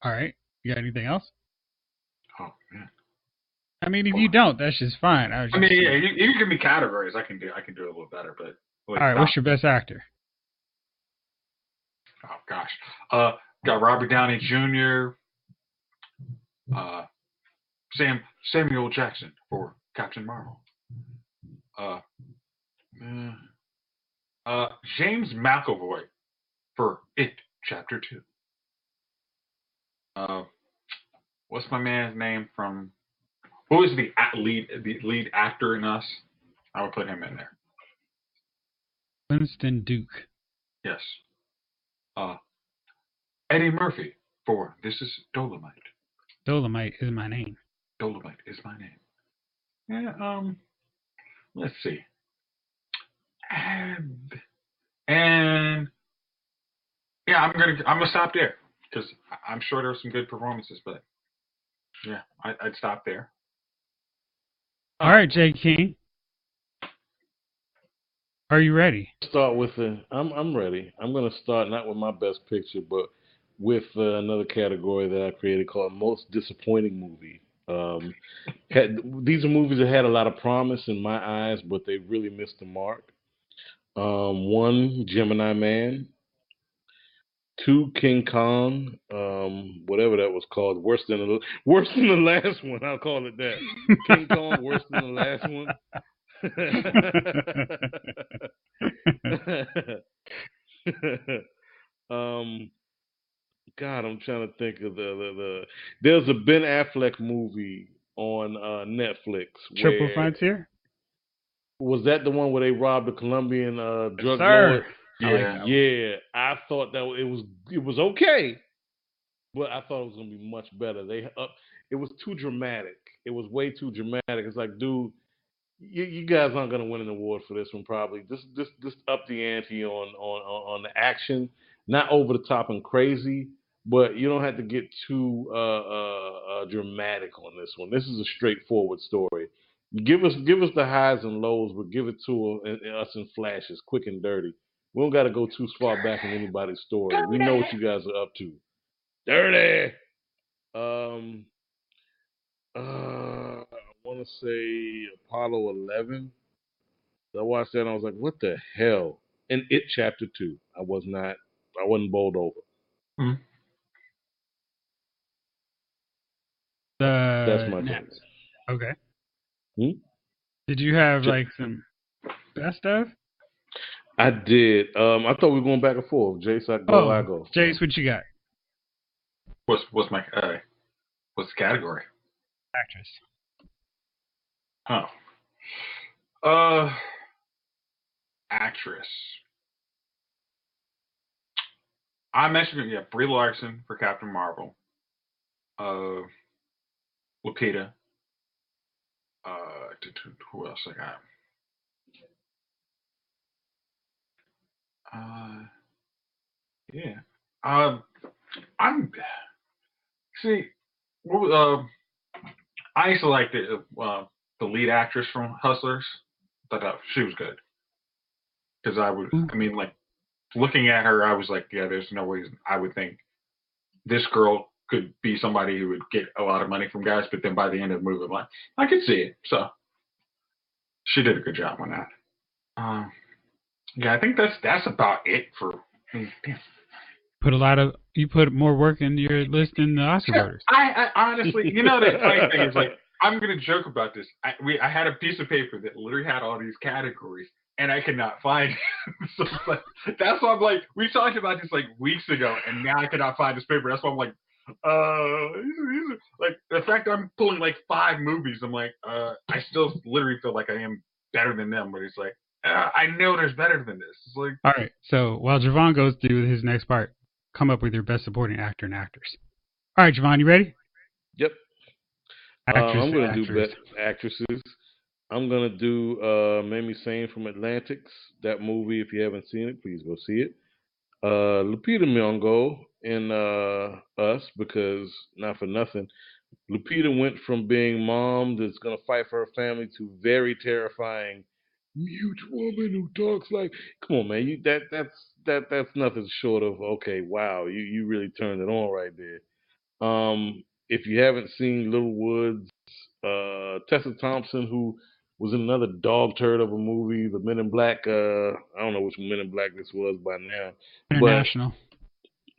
All right, you got anything else? Oh man. I mean, if you don't, that's just fine. You give me categories. I can do a little better, but all right. What's your best actor? Oh gosh. Got Robert Downey Jr. Uh, Samuel Jackson for Captain Marvel. Uh, uh, James McAvoy for It Chapter Two. Uh, what's my man's name from? Who is the lead actor in Us? I would put him in there. Winston Duke. Yes. Uh, Eddie Murphy for This Is Dolomite. Dolomite is my name. Dolomite is my name. Yeah. Let's see. And yeah, I'm gonna stop there because I'm sure there's some good performances, but yeah, I'd stop there. All right, J. King. Are you ready? Start with I'm ready. I'm gonna start not with my best picture, but with another category that I created called most disappointing movie. These are movies that had a lot of promise in my eyes, but they really missed the mark. One, Gemini Man. Two, King Kong. Whatever that was called, worse than the last one. I'll call it that. King Kong, worse than the last one. God, I'm trying to think of the. There's a Ben Affleck movie on Netflix. Triple Frontier? Was that the one where they robbed a Colombian drug lord? Yeah. Yeah, I thought that it was okay, but I thought it was gonna be much better. It was too dramatic. It was way too dramatic. It's like, dude, you guys aren't gonna win an award for this one probably. Just up the ante on the action, not over the top and crazy, but you don't have to get too dramatic on this one. This is a straightforward story. Give us the highs and lows, but give it to us in flashes, quick and dirty. We don't got to go too far back in anybody's story. We know what you guys are up to. Dirty. Um, I want to say Apollo 11. I watched that and I was like, what the hell? And It Chapter 2. I wasn't bowled over. Mm-hmm. That's my Nets. Okay. Hmm? Did you have like some best of? I did. I thought we were going back and forth. Jace, I go. Jace, what you got? What's the category? Actress. Oh. Actress. I mentioned it, Brie Larson for Captain Marvel. Lupita. Who else I got? Yeah. I'm see. I used to like the lead actress from Hustlers. Thought she was good because I mean, like looking at her, I was like, yeah, there's no reason I would think this girl could be somebody who would get a lot of money from guys, but then by the end of the movie, I'm like, I could see it. So she did a good job on that. Yeah, I think that's about it for. Damn. You put more work in your list than the Oscar voters. I honestly, the funny thing is, like, I'm gonna joke about this. I had a piece of paper that literally had all these categories, and I could not find it. So like, that's why I'm like, we talked about this like weeks ago, and now I cannot find this paper. That's why I'm like, like the fact that I'm pulling like 5 movies, I'm like, I still literally feel like I am better than them, but it's like, I know there's better than this. It's like, all right. So while Javon goes through his next part, come up with your best supporting actor and actors. All right, Javon, you ready? Yep. I'm going to do best actresses. I'm going to do Mamie Sane from Atlantics. That movie, if you haven't seen it, please go see it. Lupita Nyong'o in Us, because not for nothing, Lupita went from being mom that's going to fight for her family to very terrifying mute woman who talks like. Come on, man, that's nothing short of okay. Wow, you really turned it on right there. If you haven't seen Little Woods, Tessa Thompson, who was in another dog turd of a movie, the Men in Black. I don't know which Men in Black this was by now. International.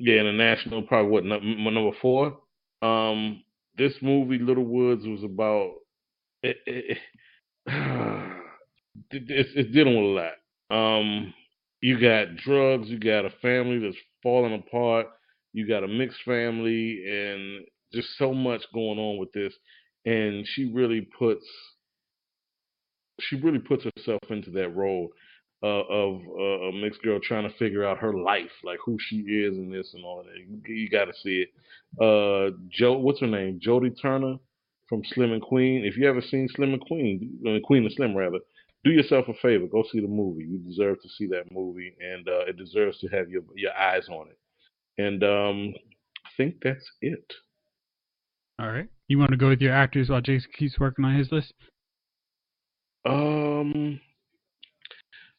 Yeah, international, probably what number four. Um, this movie, Little Woods, was about it, it's dealing with a lot. You got drugs, you got a family that's falling apart, you got a mixed family, and just so much going on with this. And she really puts herself into that role of a mixed girl trying to figure out her life, like who she is and this and all that. You got to see it. What's her name? Jodie Turner from Slim and Queen. If you ever seen Slim and Queen, Queen and Slim rather, do yourself a favor, go see the movie. You deserve to see that movie, and it deserves to have your eyes on it. And I think that's it. All right. You want to go with your actors while Jason keeps working on his list? Um,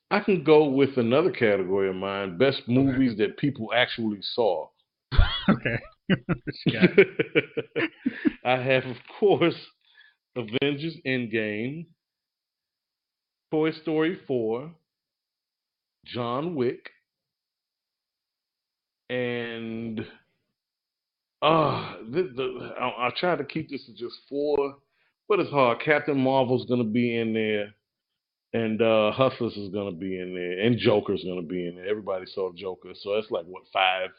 I can go with another category of mine: best Okay. movies that people actually saw. Okay. What you got? I have, of course, Avengers Endgame, Toy Story 4, John Wick, and I'll try to keep this to just four, but it's hard. Captain Marvel's gonna be in there, and Hustlers is gonna be in there, and Joker's gonna be in there. Everybody saw Joker, so that's like what, five?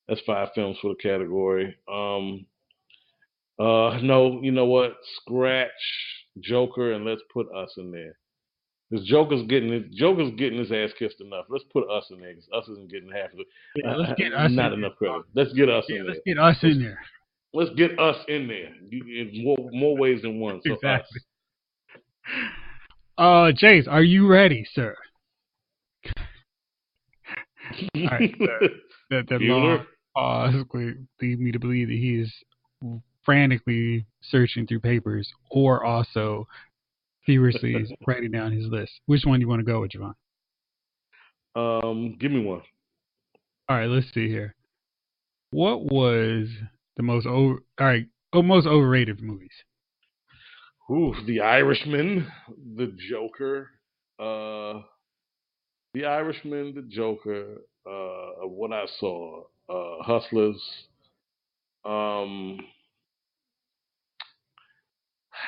That's five films for the category. No, you know what? Scratch Joker and let's put us in there. Because Joker's getting his ass kissed enough. Let's put us in there because us isn't getting half of it. Yeah, let's get us in Not there, enough dog. credit. Let's get us Yeah, in let's there. get us Let's in there. let's get us in there in more ways than one. So us. Exactly. Jace, are you ready, sir? All right. That long Bueller. pause would lead me to believe that he is frantically searching through papers or also feverishly writing down his list. Which one do you want to go with, Javon? Give me one. All right, let's see here. What was the most over? All right, most overrated movies. Ooh, The Irishman, The Joker, uh, The Irishman, The Joker, of what I saw, Hustlers, um,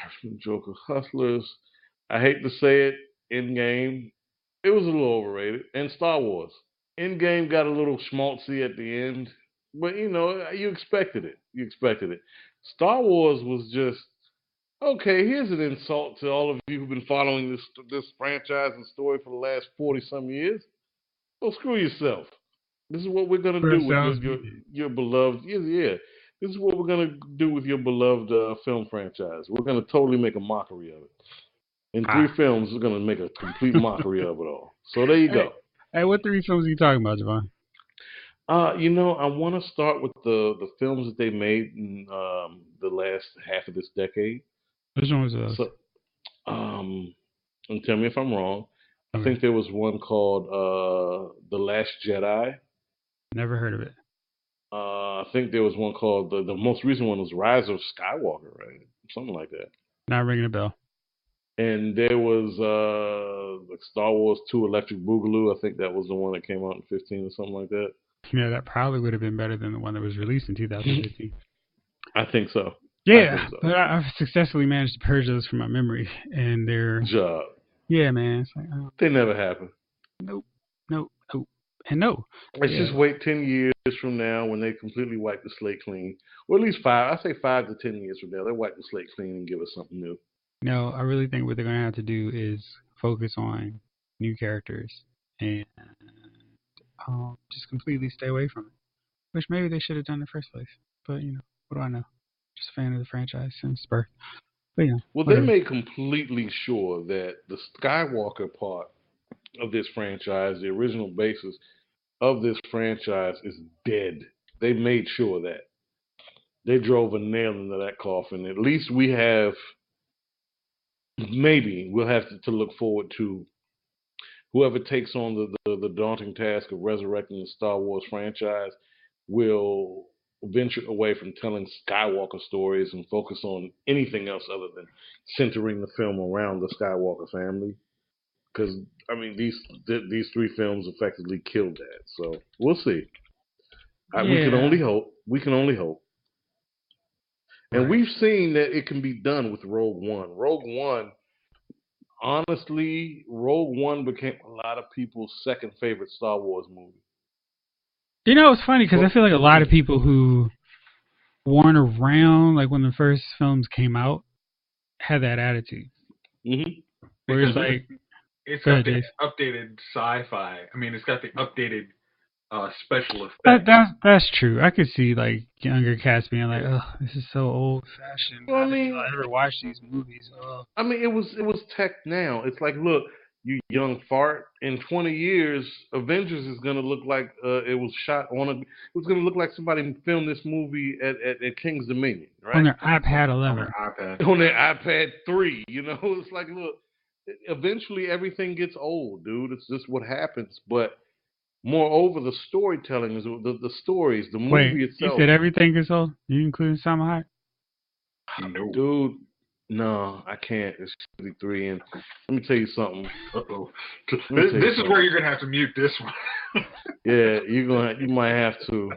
Irishman, Joker, Hustlers. I hate to say it, Endgame. It was a little overrated, and Star Wars. Endgame got a little schmaltzy at the end, but you expected it. You expected it. Star Wars was just okay. Here's an insult to all of you who've been following this franchise and story for the last 40 some years. Well, screw yourself. This is what we're gonna For do with ourselves, we did. your beloved. Yeah, yeah. This is what we're gonna do with your beloved film franchise. We're gonna totally make a mockery of it. In three Ah. films, we're gonna make a complete mockery of it all. So there you Hey, go. hey, what three films are you talking about, Javon? I want to start with the films that they made in the last half of this decade. Which one was those? So, um, and tell me if I'm wrong. I Okay, think there was one called The Last Jedi. never heard of it. I think there was one called the most recent one was Rise of Skywalker, right? Something like that. Not ringing a bell. And there was like Star Wars 2 Electric Boogaloo. I think that was the one that came out in 15 or something like that. Yeah, that probably would have been better than the one that was released in 2015. I think so. I Yeah, think so. but I've successfully managed to purge those from my memory, and they're Job. yeah, man. It's like They never happen. nope, nope, nope, and no. Let's Yeah, just wait 10 years from now when they completely wipe the slate clean. Or at least five. I say 5 to 10 years from now, they wipe the slate clean and give us something new. no. I really think what they're gonna have to do is focus on new characters and just completely stay away from it. Which maybe they should have done in the first place. But what do I know? Just a fan of the franchise since birth. But Well, they whatever. made completely sure that the Skywalker part of this franchise, the original basis of this franchise, is dead. They made sure of that. They drove a nail into that coffin. At least maybe we'll have to look forward to whoever takes on the daunting task of resurrecting the Star Wars franchise will venture away from telling Skywalker stories and focus on anything else other than centering the film around the Skywalker family. Because I mean, these three films effectively killed that. So we'll see. We can only hope. We can only hope. And we've seen that it can be done with Rogue One. Honestly, Rogue One became a lot of people's second favorite Star Wars movie. You know, it's funny because I feel like a lot of people who weren't around, like when the first films came out, had that attitude. Mm-hmm. Where it's like, it's got the updated sci-fi. I mean, it's got the updated special effects. That's true. I could see like younger cats being like, "Oh, this is so old fashioned. How did y'all ever watch these movies?" Oh. I mean, it was tech now. It's like, look, you young fart. In 20 years, Avengers is gonna look like it was shot on a. It was gonna look like somebody filmed this movie at King's Dominion, right? On their iPad 11. On their iPad 3. You know, it's like, look, eventually everything gets old, dude. It's just what happens. But moreover, the storytelling is the stories, the movie itself. You said everything is old? You including Salma Hayek? No. Dude, no, I can't. It's 53, and let me tell you something. Uh-oh. This is where you're gonna have to mute this one. Yeah, you might have to.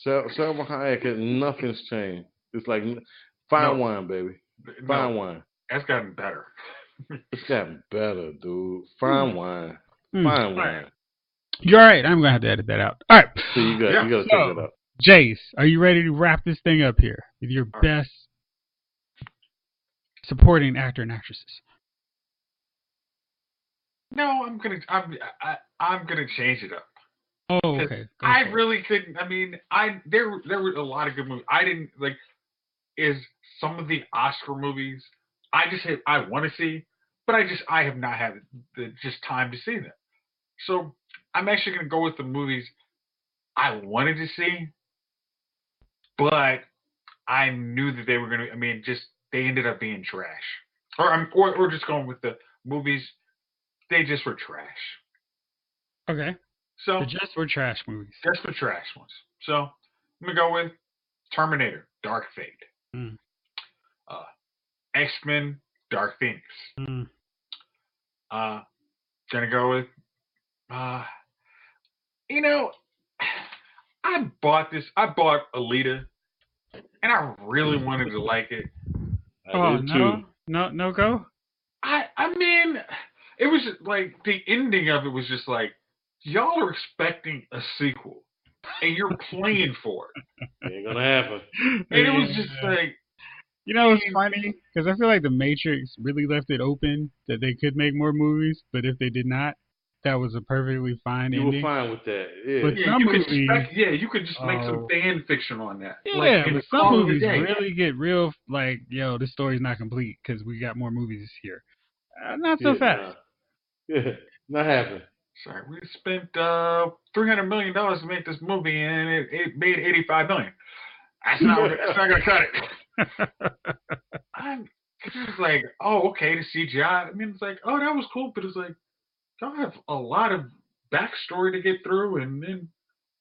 Salma Hayek, nothing's changed. It's like fine wine, baby. Fine wine. That's gotten better. It's gotten better, dude. Fine wine. Fine wine. You're all right. I'm gonna have to edit that out. All right. So you got to take that out. Jace, are you ready to wrap this thing up here with your best supporting actor and actresses? No, I'm gonna change it up. Oh, okay. I really couldn't. I mean, there were a lot of good movies. I didn't like. Is some of the Oscar movies I want to see, but I have not had the just time to see them. So I'm actually gonna go with the movies I wanted to see, but I knew that they were gonna. I mean, they ended up being trash. Or just going with the movies. They just were trash. Okay. So they just were trash movies. Just the trash ones. So I'm gonna go with Terminator, Dark Fate. X-Men, Dark Phoenix. Gonna go with I bought Alita, and I really wanted to like it. No go? I mean, it was like the ending of it was just like, y'all are expecting a sequel, and you're playing for it. Ain't gonna happen. And it was just like, you know, it's funny because I feel like the Matrix really left it open that they could make more movies, but if they did not, that was a perfectly fine ending. You were fine with that. Yeah. But some movies, you could just make some fan fiction on that. Yeah, but some movies really get real like, yo, this story's not complete because we got more movies here. Not so fast. Not happening. Sorry, we spent $300 million to make this movie, and it made $85 million. That's not gonna cut it. It's just like, oh, okay, the CGI. I mean, it's like, oh, that was cool, but it's like, y'all have a lot of backstory to get through, and then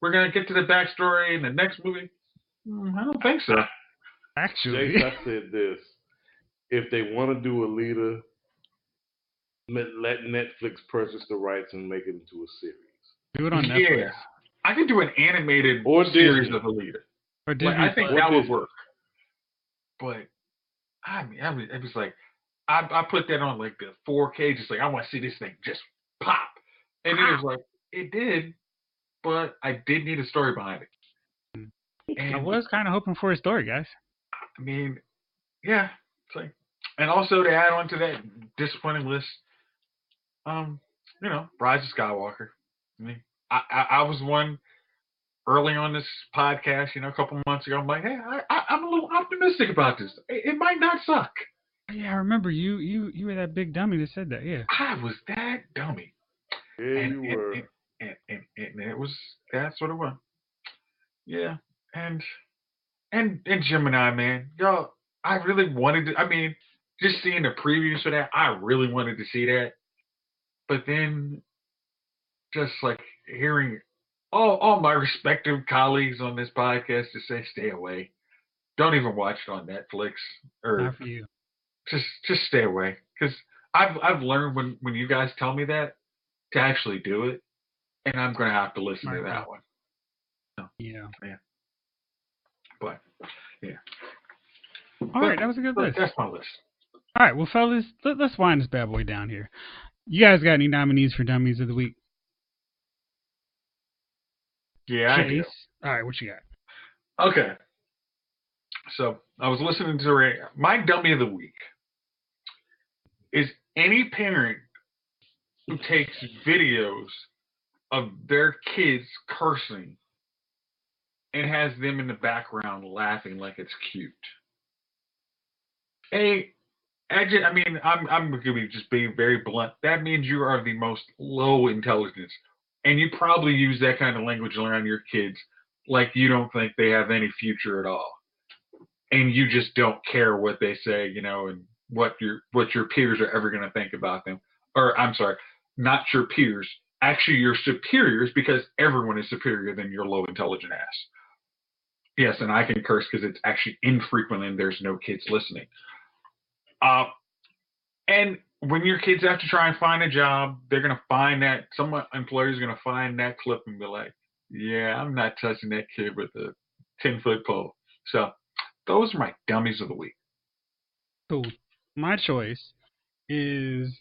we're gonna get to the backstory in the next movie. I don't think so. Actually, Jace, I said this: if they want to do Alita, let Netflix purchase the rights and make it into a series. Do it on Netflix. Yeah, I could do an animated series of Alita. Or Disney. I think that would work. But I mean, it was like I put that on like the 4K, just like I want to see this thing just pop, and it was like it did, but I did need a story behind it. And I was kind of hoping for a story, guys. I mean, yeah, it's like, and also to add on to that disappointing list, Rise of Skywalker. I mean, I was one early on this podcast, a couple months ago. I'm like, hey, I'm a little optimistic about this. It might not suck. Yeah, I remember you were that big dummy that said that. Yeah, I was that dummy. Yeah, you were. And it was, that's what it was. Yeah, and Gemini, man, y'all, I really wanted to. I mean, just seeing the previews for that, I really wanted to see that. But then, just like hearing all my respective colleagues on this podcast to say, stay away. Don't even watch it on Netflix. Or not for you. Just stay away. Because I've learned when you guys tell me that to actually do it, and I'm going to have to listen to that one. Yeah. Yeah. But yeah. All right, that was a good list. That's my list. All right, well, fellas, let's wind this bad boy down here. You guys got any nominees for Dummies of the Week? Yeah, I do. Chase. All right, what you got? Okay. So I was listening to my dummy of the week is any parent who takes videos of their kids cursing and has them in the background laughing like it's cute. Hey, I mean, I'm going to be just being very blunt. That means you are the most low intelligence, and you probably use that kind of language around your kids like you don't think they have any future at all, and you just don't care what they say, and what your peers are ever going to think about them. Or I'm sorry, not your peers, actually your superiors, because everyone is superior than your low intelligent ass. Yes, and I can curse because it's actually infrequent and there's no kids listening. Uh, and when your kids have to try and find a job, they're gonna find that some employer's gonna find that clip and be like, "Yeah, I'm not touching that kid with a 10-foot pole." So those are my dummies of the week. Cool. My choice is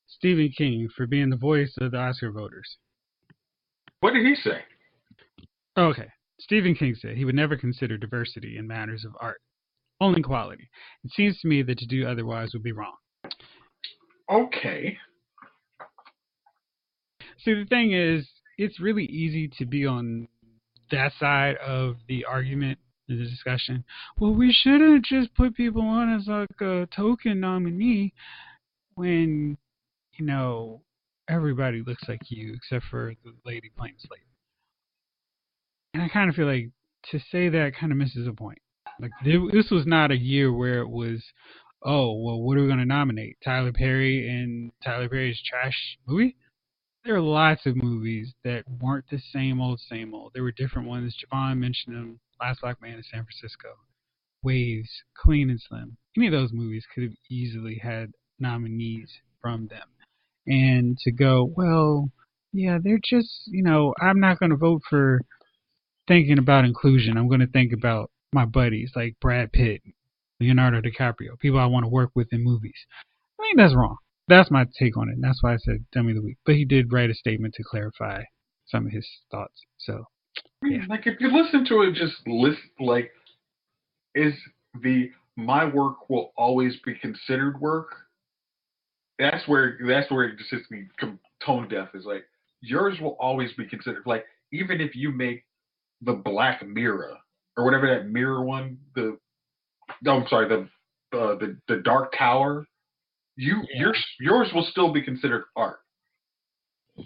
Stephen King for being the voice of the Oscar voters. What did he say? Okay. Stephen King said he would never consider diversity in matters of art, only quality. It seems to me that to do otherwise would be wrong. Okay. See, the thing is, it's really easy to be on that side of the argument, the discussion. Well, we shouldn't just put people on as like a token nominee when, you know, everybody looks like you except for the lady playing Slade. And I kind of feel like to say that kind of misses the point. Like, this was not a year where it was, oh, well, what are we going to nominate? Tyler Perry and Tyler Perry's trash movie? There are lots of movies that weren't the same old, same old. There were different ones. Javon mentioned them. Last Black Man in San Francisco, Waves, Clean and Slim. Any of those movies could have easily had nominees from them. And to go, well, yeah, they're just, I'm not going to vote for thinking about inclusion. I'm going to think about my buddies like Brad Pitt, Leonardo DiCaprio, people I want to work with in movies. I think that's wrong. That's my take on it. And that's why I said dummy of the week. But he did write a statement to clarify some of his thoughts. So, yeah. Like if you listen to it, just list like is the my work will always be considered work. That's where it just hits me tone deaf. Is like yours will always be considered like even if you make the Black Mirror or whatever that mirror one I'm sorry the Dark Tower yours will still be considered art. A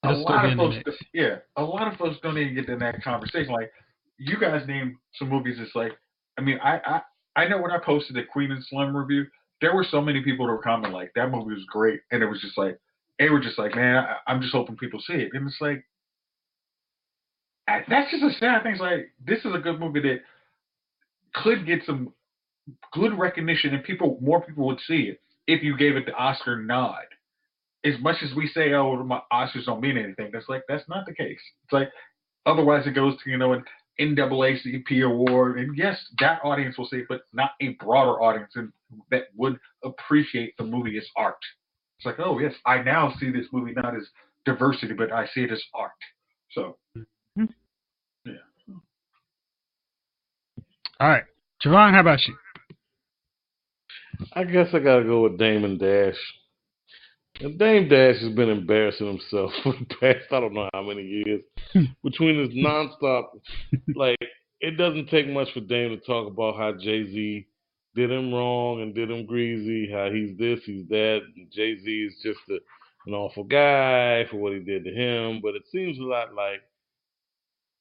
They'll still lot be of in the folks, mix. yeah, a lot of folks don't even get in that conversation. Like, you guys name some movies. It's like, I mean, I know when I posted the Queen and Slim review, there were so many people that were commenting like that movie was great, and it was just like they were just like, man, I'm just hoping people see it, and it's like that's just a sad thing. It's like this is a good movie that could get some good recognition, and more people would see it if you gave it the Oscar nod. As much as we say, oh, my Oscars don't mean anything, that's not the case. It's like otherwise it goes to an NAACP award, and yes, that audience will see it, but not a broader audience that would appreciate the movie as art. It's like, oh yes, I now see this movie not as diversity, but I see it as art. So Hmm. yeah. All right. Javon, how about you? I guess I gotta go with Damon Dash. And Dame Dash has been embarrassing himself for the past I don't know how many years. Between his nonstop, like it doesn't take much for Dame to talk about how Jay Z did him wrong and did him greasy, how he's this, he's that, and Jay Z is just an awful guy for what he did to him. But it seems a lot like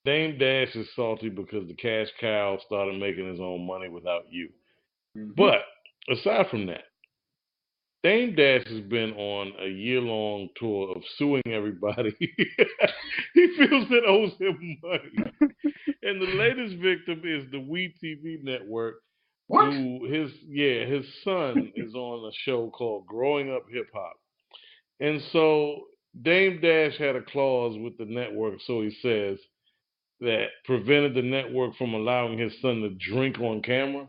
Dame Dash is salty because the cash cow started making his own money without you. Mm-hmm. But aside from that, Dame Dash has been on a year-long tour of suing everybody he feels that owes him money. And the latest victim is the WeTV network, What? who his son is on a show called Growing Up Hip Hop. And so Dame Dash had a clause with the network, so he says, that prevented the network from allowing his son to drink on camera.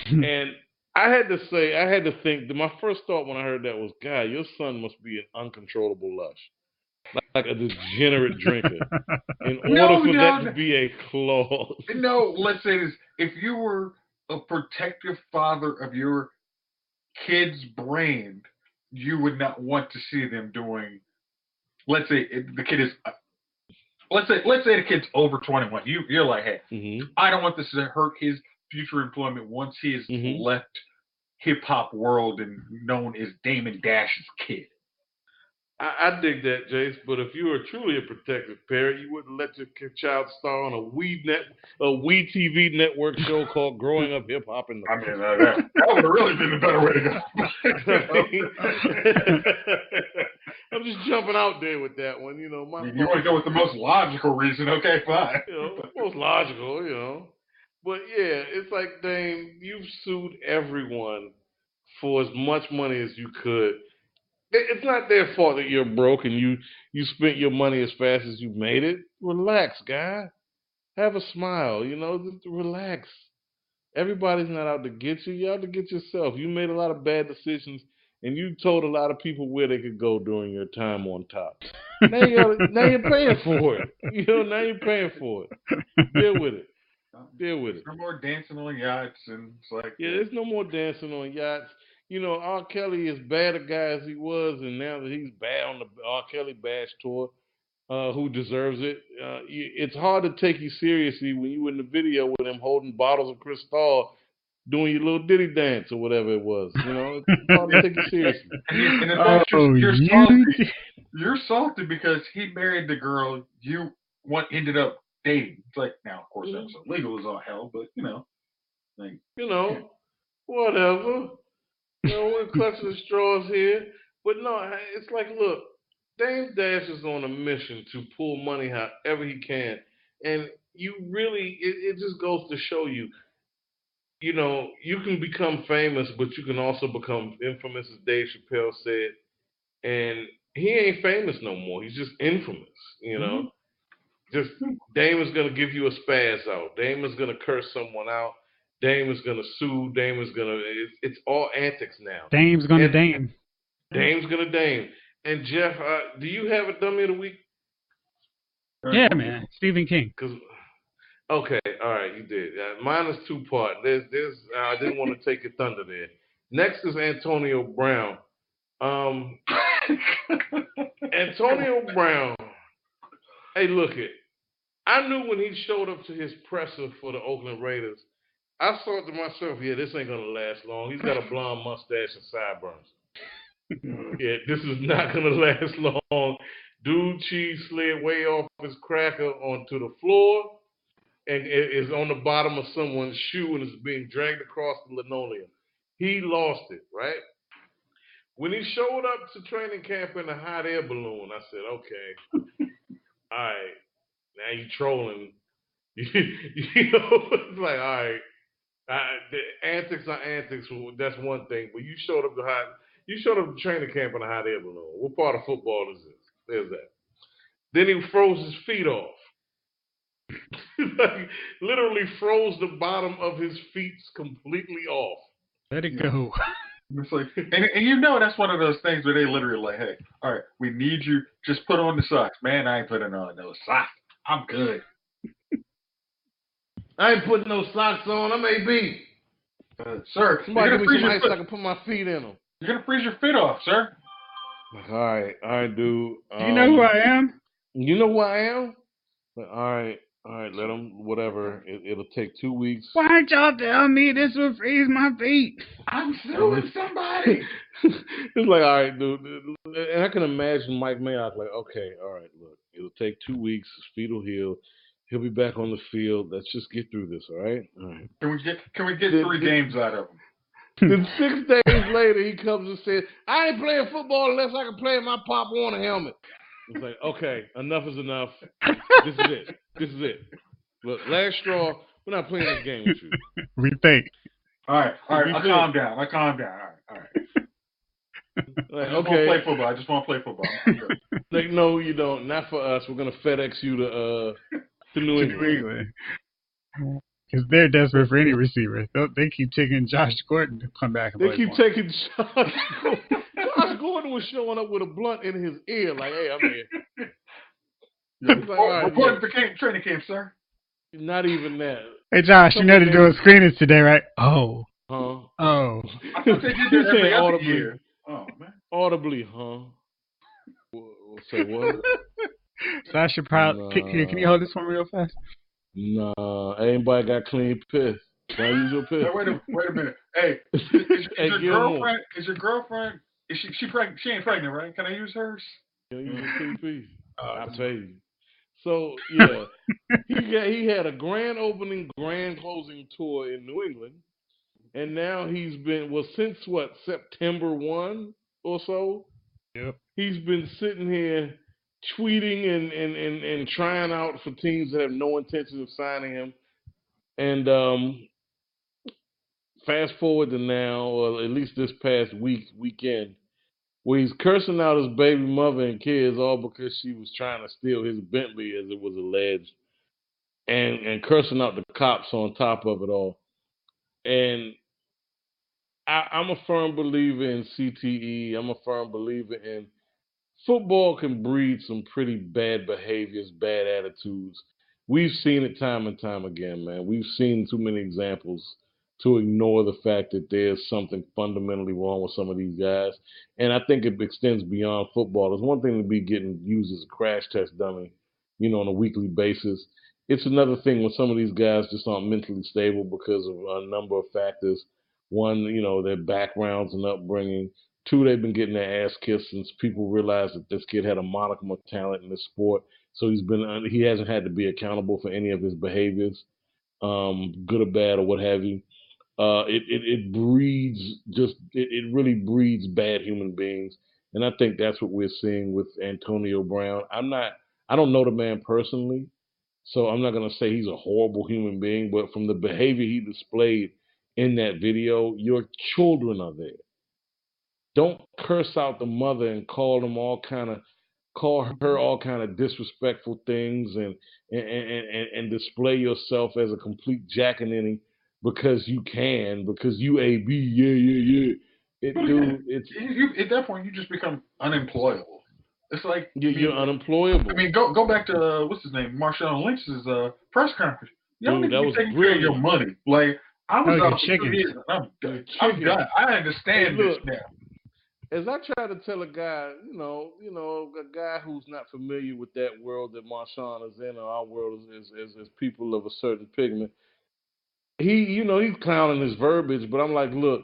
And I had to think that my first thought when I heard that was, God, your son must be an uncontrollable lush, like a degenerate drinker. In order for that to be a clause. No, let's say this. If you were a protective father of your kid's brand, you would not want to see them doing, let's say the kid is, let's say the kid's over 21. You're like, hey, I don't want this to hurt his future employment once he has left hip hop world and known as Damon Dash's kid. I dig that, Jace. But if you were truly a protective parent, you wouldn't let your child star on a WE TV network show called "Growing Up Hip Hop" in the. I mean, that would have really been the better way to go. I'm just jumping out there with that one. You know, you want to go with the most logical reason? Okay, fine. You know, most logical. You know, but yeah, it's like, Dame, you've sued everyone for as much money as you could. It's not their fault that you're broke and you spent your money as fast as you made it. Relax, guy. Have a smile. You know, just relax. Everybody's not out to get you. You're out to get yourself. You made a lot of bad decisions, and you told a lot of people where they could go during your time on top. Now you're paying for it. You know, now you're paying for it. Deal with it. Deal with it. No more dancing on yachts, and it's like, yeah, there's no more dancing on yachts. You know, R. Kelly, as bad a guy as he was, and now that he's bad on the R. Kelly Bash tour, who deserves it, it's hard to take you seriously when you in the video with him holding bottles of Cristal, doing your little ditty dance or whatever it was. You know, it's hard to take you seriously. And in fact, you're salty because he married the girl you ended up dating. It's like, now, of course, that's illegal as all hell, but, you know. Like, whatever. You know, we're clutching the straws here. But no, it's like, look, Dame Dash is on a mission to pull money however he can. And you really, it just goes to show you, you know, you can become famous, but you can also become infamous, as Dave Chappelle said. And he ain't famous no more. He's just infamous, you know. Just Dame is going to give you a spaz out. Dame is going to curse someone out. Dame is going to sue. Dame is going to... It's all antics now. Dame's going to Dame. Dame's going to Dame. And Jeff, do you have a dummy of the week? Yeah, man. Stephen King. Okay, all right, you did. Mine is two-part. There's I didn't want to take your thunder there. Next is Antonio Brown. Antonio Brown. Hey, look it. I knew when he showed up to his presser for the Oakland Raiders, I thought to myself, yeah, this ain't going to last long. He's got a blonde mustache and sideburns. Yeah, this is not going to last long. Dude cheese slid way off his cracker onto the floor and is on the bottom of someone's shoe and is being dragged across the linoleum. He lost it, right? When he showed up to training camp in a hot air balloon, I said, okay, all right, now you trolling. You know, it's like, all right, the antics are antics. That's one thing. But you showed up to training camp in a hot air balloon. What part of football is this? There's that. Then he froze his feet off. Like, literally froze the bottom of his feet completely off. Let it go. It's like, and you know that's one of those things where they literally like, hey, all right, we need you. Just put on the socks. Man, I ain't putting on those socks. I'm good. I ain't putting no socks on. I'm AB. Sir, somebody give me some ice so I can put my feet in them. You're going to freeze your feet off, sir. All right, dude. Do you know who I am? You know who I am? All right, let them, whatever. It'll take 2 weeks. Why'd y'all tell me this would freeze my feet? I'm suing somebody. It's like, all right, dude. And I can imagine Mike Mayock like, okay, all right, look. It'll take 2 weeks. His feet will heal. He'll be back on the field. Let's just get through this, all right? All right. Can we get 3 games out of him? Then 6 days later, he comes and says, I ain't playing football unless I can play in my Pop Warner helmet. It's like, okay, enough is enough. This is it. Look, last straw, we're not playing this game with you. Rethink. All right. I calm down. All right. Like, I just want to play football. Like, no, you don't. Not for us. We're going to FedEx you to New to England. New England. Because they're desperate for any receiver. They keep taking Josh Gordon to come back and They play keep for him. taking Josh Gordon. Josh Gordon was showing up with a blunt in his ear, like, "Hey, I'm here." Yeah, He's like, "All right, report to training camp, sir." Not even that. Hey, Josh, you know they're doing screenings today, right? Oh. Huh? Oh. I thought they did that every other year. Oh, man. Audibly, huh? Say what? So I should probably... Here, can you hold this one real fast? Nah, anybody got clean piss? Can I use your piss? Hey, wait a minute. Hey, is your girlfriend? Is your girlfriend? Is she pregnant? She ain't pregnant, right? Can I use hers? Can I use your TP? I pay you. So yeah, he had a grand opening, grand closing tour in New England, and now he's been since what, September 1 or so. Yep. He's been sitting here tweeting and trying out for teams that have no intention of signing him. And fast forward to now, or at least this past weekend, where he's cursing out his baby mother and kids all because she was trying to steal his Bentley, as it was alleged, and cursing out the cops on top of it all. And I'm a firm believer in CTE. I'm a firm believer in football can breed some pretty bad behaviors, bad attitudes. We've seen it time and time again, man. We've seen too many examples to ignore the fact that there's something fundamentally wrong with some of these guys. And I think it extends beyond football. It's one thing to be getting used as a crash test dummy, on a weekly basis. It's another thing when some of these guys just aren't mentally stable because of a number of factors. One, their backgrounds and upbringing. Two, they've been getting their ass kissed since people realized that this kid had a modicum of talent in this sport. So he hasn't had to be accountable for any of his behaviors, good or bad or what have you. It breeds it really breeds bad human beings, and I think that's what we're seeing with Antonio Brown. I don't know the man personally, so I'm not gonna say he's a horrible human being, but from the behavior he displayed in that video, your children are there. Don't curse out the mother and call her all kind of disrespectful things and display yourself as a complete jackaninny because you AB, At that point you just become unemployable. It's like you're unemployable. I mean, go back to what's his name, Marshawn Lynch's press conference. Y'all need to be taking care of your money. Like I was out for 2 years. I'm done. I understand this now. As I try to tell a guy, a guy who's not familiar with that world that Marshawn is in, or our world as people of a certain pigment, he's clowning his verbiage, but I'm like, look,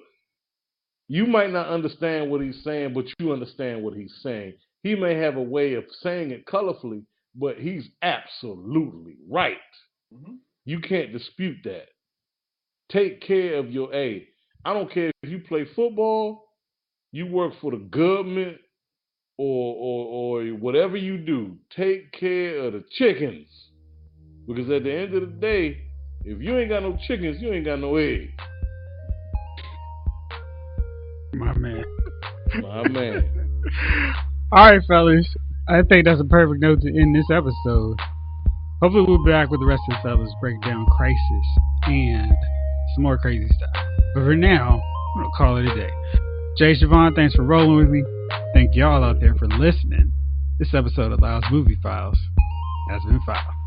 you might not understand what he's saying, but you understand what he's saying. He may have a way of saying it colorfully, but he's absolutely right. Mm-hmm. You can't dispute that. Take care of your I don't care if you play football, you work for the government, or whatever you do, take care of the chickens. Because at the end of the day, if you ain't got no chickens, you ain't got no eggs. My man. All right, fellas. I think that's a perfect note to end this episode. Hopefully we'll be back with the rest of the fellas breaking down Crisis and some more crazy stuff. But for now, I'm going to call it a day. Jay Siobhan, thanks for rolling with me. Thank y'all out there for listening. This episode of Lyle's Movie Files has been filed.